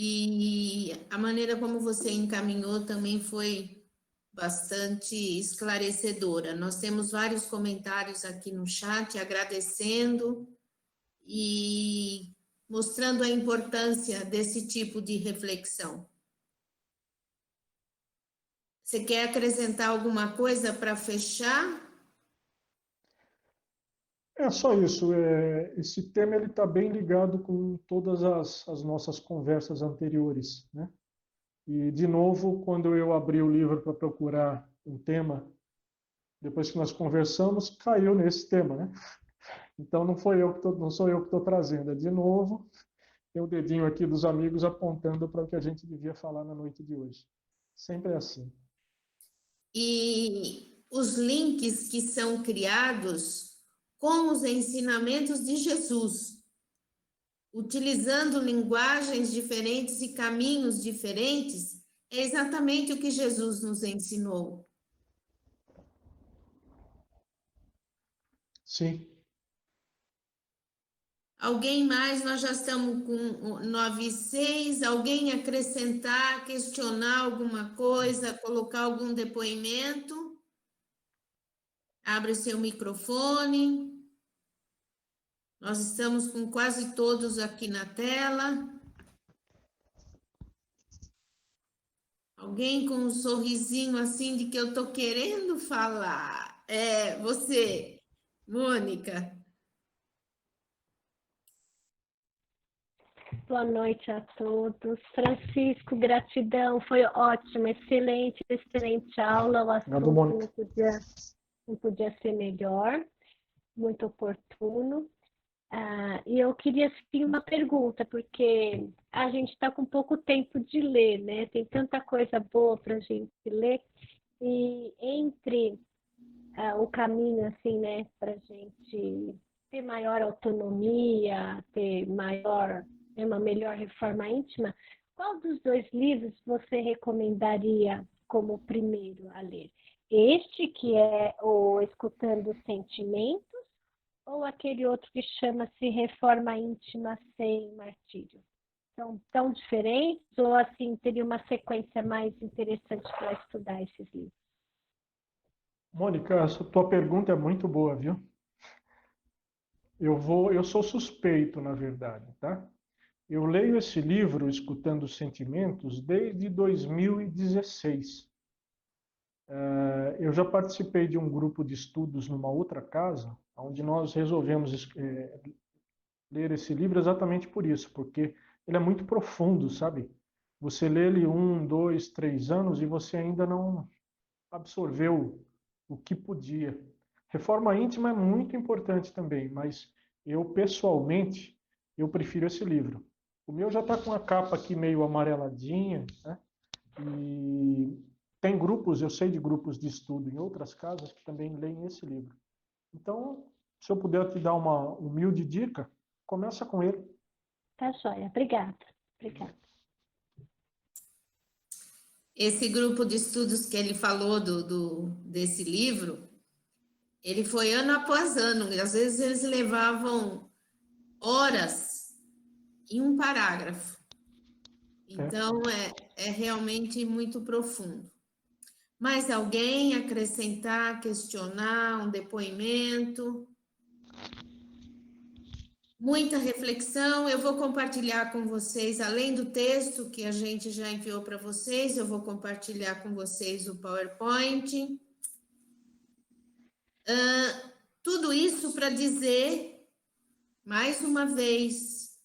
E a maneira como você encaminhou também foi bastante esclarecedora. Nós temos vários comentários aqui no chat agradecendo e mostrando a importância desse tipo de reflexão. Você quer acrescentar alguma coisa para fechar? É só isso. Esse tema está bem ligado com todas as nossas conversas anteriores, né? E, de novo, quando eu abri o livro para procurar um tema, depois que nós conversamos, caiu nesse tema, né? Então não sou eu que estou trazendo. De novo, tem o dedinho aqui dos amigos apontando para o que a gente devia falar na noite de hoje. Sempre é assim. E os links que são criados com os ensinamentos de Jesus, utilizando linguagens diferentes e caminhos diferentes, é exatamente o que Jesus nos ensinou. Sim. Alguém mais? Nós já estamos com 9:06. Alguém acrescentar, questionar alguma coisa, colocar algum depoimento? Abre seu microfone. Nós estamos com quase todos aqui na tela. Alguém com um sorrisinho assim de que eu estou querendo falar. É você, Mônica. Boa noite a todos. Francisco, gratidão, foi ótimo, excelente aula. O assunto não podia ser melhor, muito oportuno. E eu queria sim uma pergunta, porque a gente está com pouco tempo de ler, né? Tem tanta coisa boa para a gente ler, e entre o caminho, assim, né, para a gente ter maior autonomia, ter uma melhor reforma íntima, qual dos dois livros você recomendaria como primeiro a ler? Este, que é o Escutando os Sentimentos, ou aquele outro que chama-se Reforma Íntima Sem Martírio? São tão diferentes, ou assim teria uma sequência mais interessante para estudar esses livros? Mônica, essa tua pergunta é muito boa, viu? Eu sou suspeito, na verdade, tá? Eu leio esse livro, Escutando os Sentimentos, desde 2016. Eu já participei de um grupo de estudos numa outra casa, onde nós resolvemos ler esse livro exatamente por isso, porque ele é muito profundo, sabe? Você lê ele 1, 2, 3 anos e você ainda não absorveu o que podia. Reforma íntima é muito importante também, mas eu, pessoalmente, eu prefiro esse livro. O meu já está com a capa aqui meio amareladinha, né? E tem grupos, eu sei de grupos de estudo em outras casas que também leem esse livro. Então, se eu puder te dar uma humilde dica, começa com ele. Tá joia. Obrigada. Obrigada. Esse grupo de estudos que ele falou desse livro, ele foi ano após ano, e às vezes eles levavam horas em um parágrafo. Então, é realmente muito profundo. Mais alguém acrescentar, questionar, um depoimento? Muita reflexão. Eu vou compartilhar com vocês, além do texto que a gente já enviou para vocês, eu vou compartilhar com vocês o PowerPoint. Tudo isso para dizer, mais uma vez,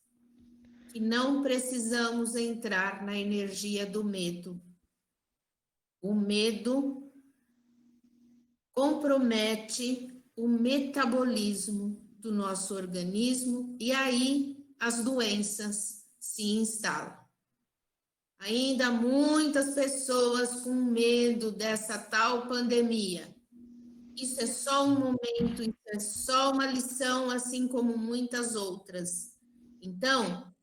que não precisamos entrar na energia do medo. O medo compromete o metabolismo do nosso organismo e aí as doenças se instalam. Ainda muitas pessoas com medo dessa tal pandemia. Isso é só um momento, isso é só uma lição, assim como muitas outras. Então,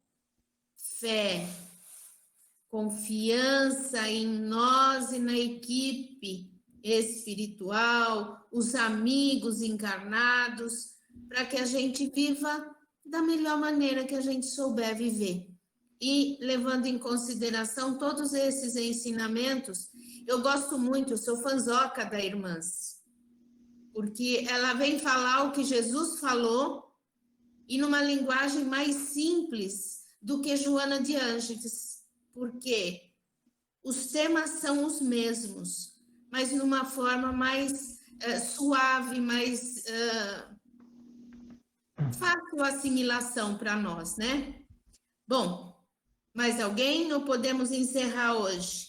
fé, confiança em nós e na equipe espiritual, os amigos encarnados, para que a gente viva da melhor maneira que a gente souber viver. E levando em consideração todos esses ensinamentos, eu gosto muito, eu sou fanzoca da Irmãs, porque ela vem falar o que Jesus falou e numa linguagem mais simples do que Joana de Ângeles, porque os temas são os mesmos, mas numa forma mais suave, mais fácil assimilação para nós, né? Bom, mais alguém ou podemos encerrar hoje?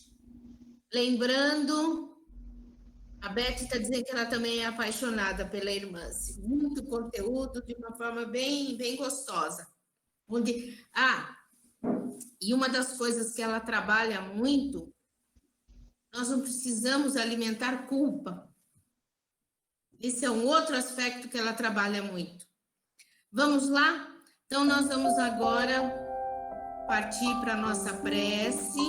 Lembrando, a Beth está dizendo que ela também é apaixonada pela Irmãs. Muito conteúdo de uma forma bem, bem gostosa. E uma das coisas que ela trabalha muito, nós não precisamos alimentar culpa. Esse é um outro aspecto que ela trabalha muito. Vamos lá? Então, nós vamos agora partir para a nossa prece.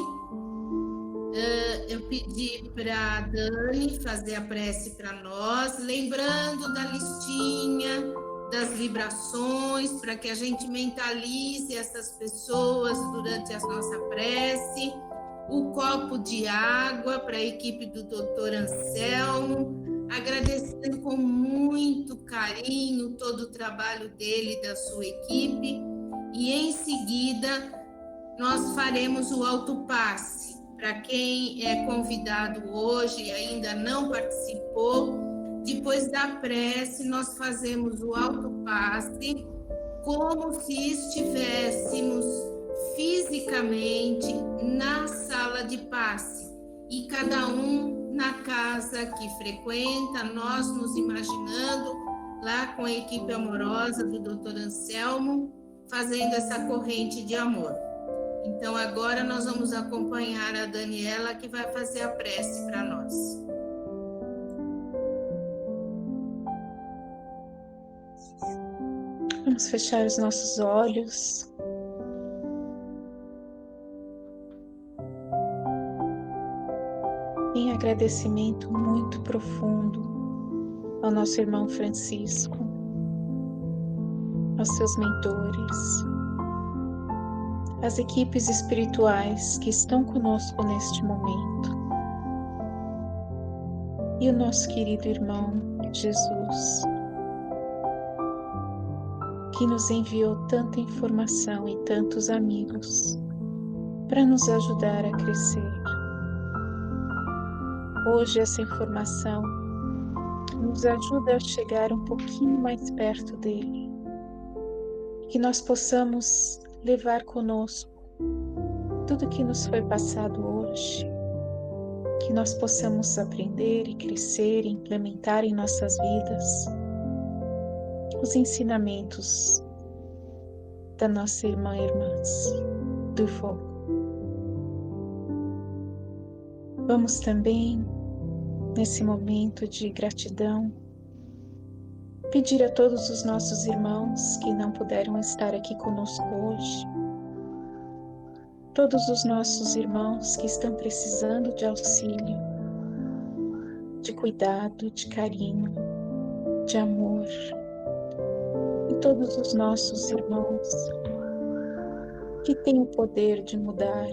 Eu pedi para a Dani fazer a prece para nós, lembrando da listinha, das vibrações, para que a gente mentalize essas pessoas durante a nossa prece. O copo de água para a equipe do Dr. Anselmo, agradecendo com muito carinho todo o trabalho dele e da sua equipe. E em seguida, nós faremos o autopasse. Para quem é convidado hoje e ainda não participou, depois da prece, nós fazemos o autopasse como se estivéssemos fisicamente na sala de passe. E cada um na casa que frequenta, nós nos imaginando lá com a equipe amorosa do Dr. Anselmo, fazendo essa corrente de amor. Então, agora nós vamos acompanhar a Daniela, que vai fazer a prece para nós. Vamos fechar os nossos olhos. Em agradecimento muito profundo ao nosso irmão Francisco, aos seus mentores, às equipes espirituais que estão conosco neste momento. e o nosso querido irmão Jesus, que nos enviou tanta informação e tantos amigos para nos ajudar a crescer. Hoje essa informação nos ajuda a chegar um pouquinho mais perto dele, que nós possamos levar conosco tudo que nos foi passado hoje, que nós possamos aprender e crescer e implementar em nossas vidas os ensinamentos da nossa irmã do fogo. Vamos também, nesse momento de gratidão, pedir a todos os nossos irmãos que não puderam estar aqui conosco hoje, todos os nossos irmãos que estão precisando de auxílio, de cuidado, de carinho, de amor, e todos os nossos irmãos que têm o poder de mudar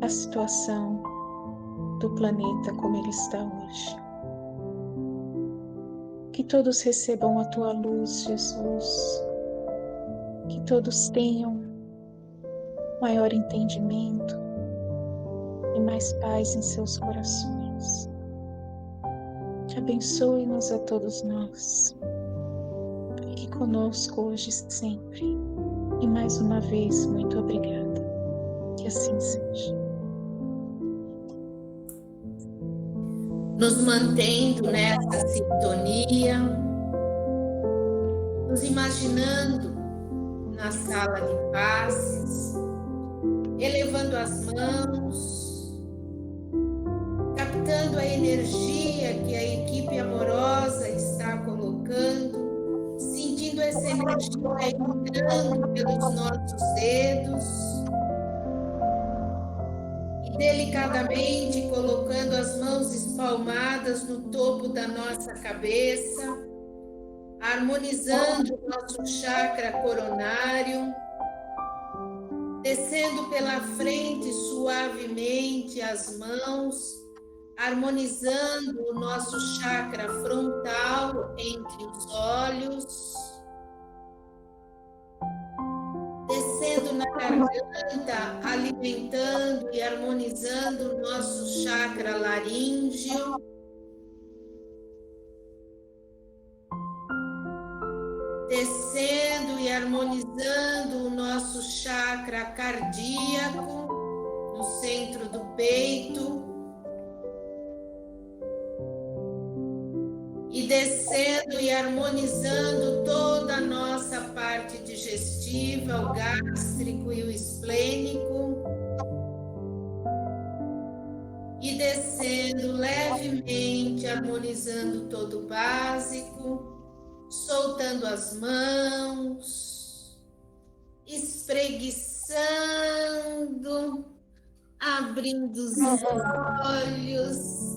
a situação do planeta como ele está hoje. Que todos recebam a tua luz, Jesus, que todos tenham maior entendimento e mais paz em seus corações. Abençoe-nos a todos nós. Fique conosco hoje e sempre. E mais uma vez, muito obrigada. Que assim seja. Nos mantendo nessa sintonia, nos imaginando na sala de passes, elevando as mãos, captando a energia que a equipe amorosa está colocando, sentindo essa energia entrando pelos nossos dedos e delicadamente colocando as mãos espalmadas no topo da nossa cabeça, harmonizando o nosso chakra coronário, descendo pela frente suavemente as mãos, harmonizando o nosso chakra frontal entre os olhos, descendo na garganta, alimentando e harmonizando o nosso chakra laríngeo, descendo e harmonizando o nosso chakra cardíaco no centro do peito e descendo e harmonizando toda a nossa parte digestiva, o gástrico e o esplênico, e descendo levemente, harmonizando todo o básico, soltando as mãos, espreguiçando, abrindo os olhos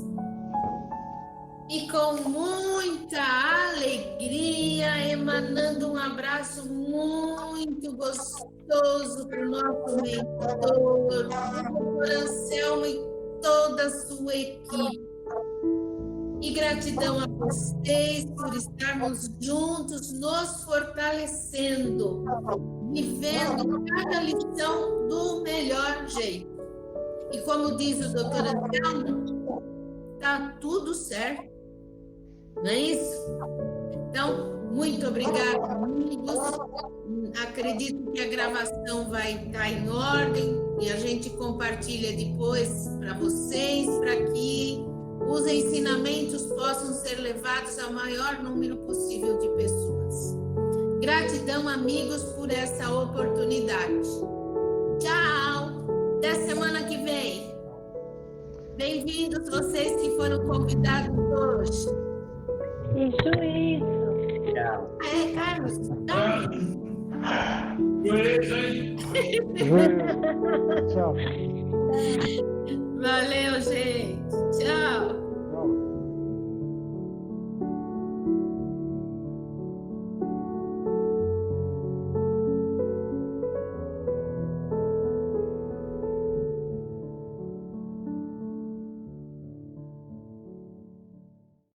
e com muita alegria, emanando um abraço muito gostoso para o nosso mentor, para o Dr. Anselmo e toda a sua equipe. E gratidão a vocês por estarmos juntos, nos fortalecendo, vivendo cada lição do melhor jeito. E como diz o Dr. Anselmo, está tudo certo, não é isso? Então, muito obrigada, amigos. Acredito que a gravação vai estar em ordem e a gente compartilha depois para vocês, para que os ensinamentos possam ser levados ao maior número possível de pessoas. Gratidão, amigos, por essa oportunidade. Tchau! Até semana que vem. Bem-vindos vocês que foram convidados hoje. E juízo. Tchau. Carlos, Tchau. valeu, gente. Tchau.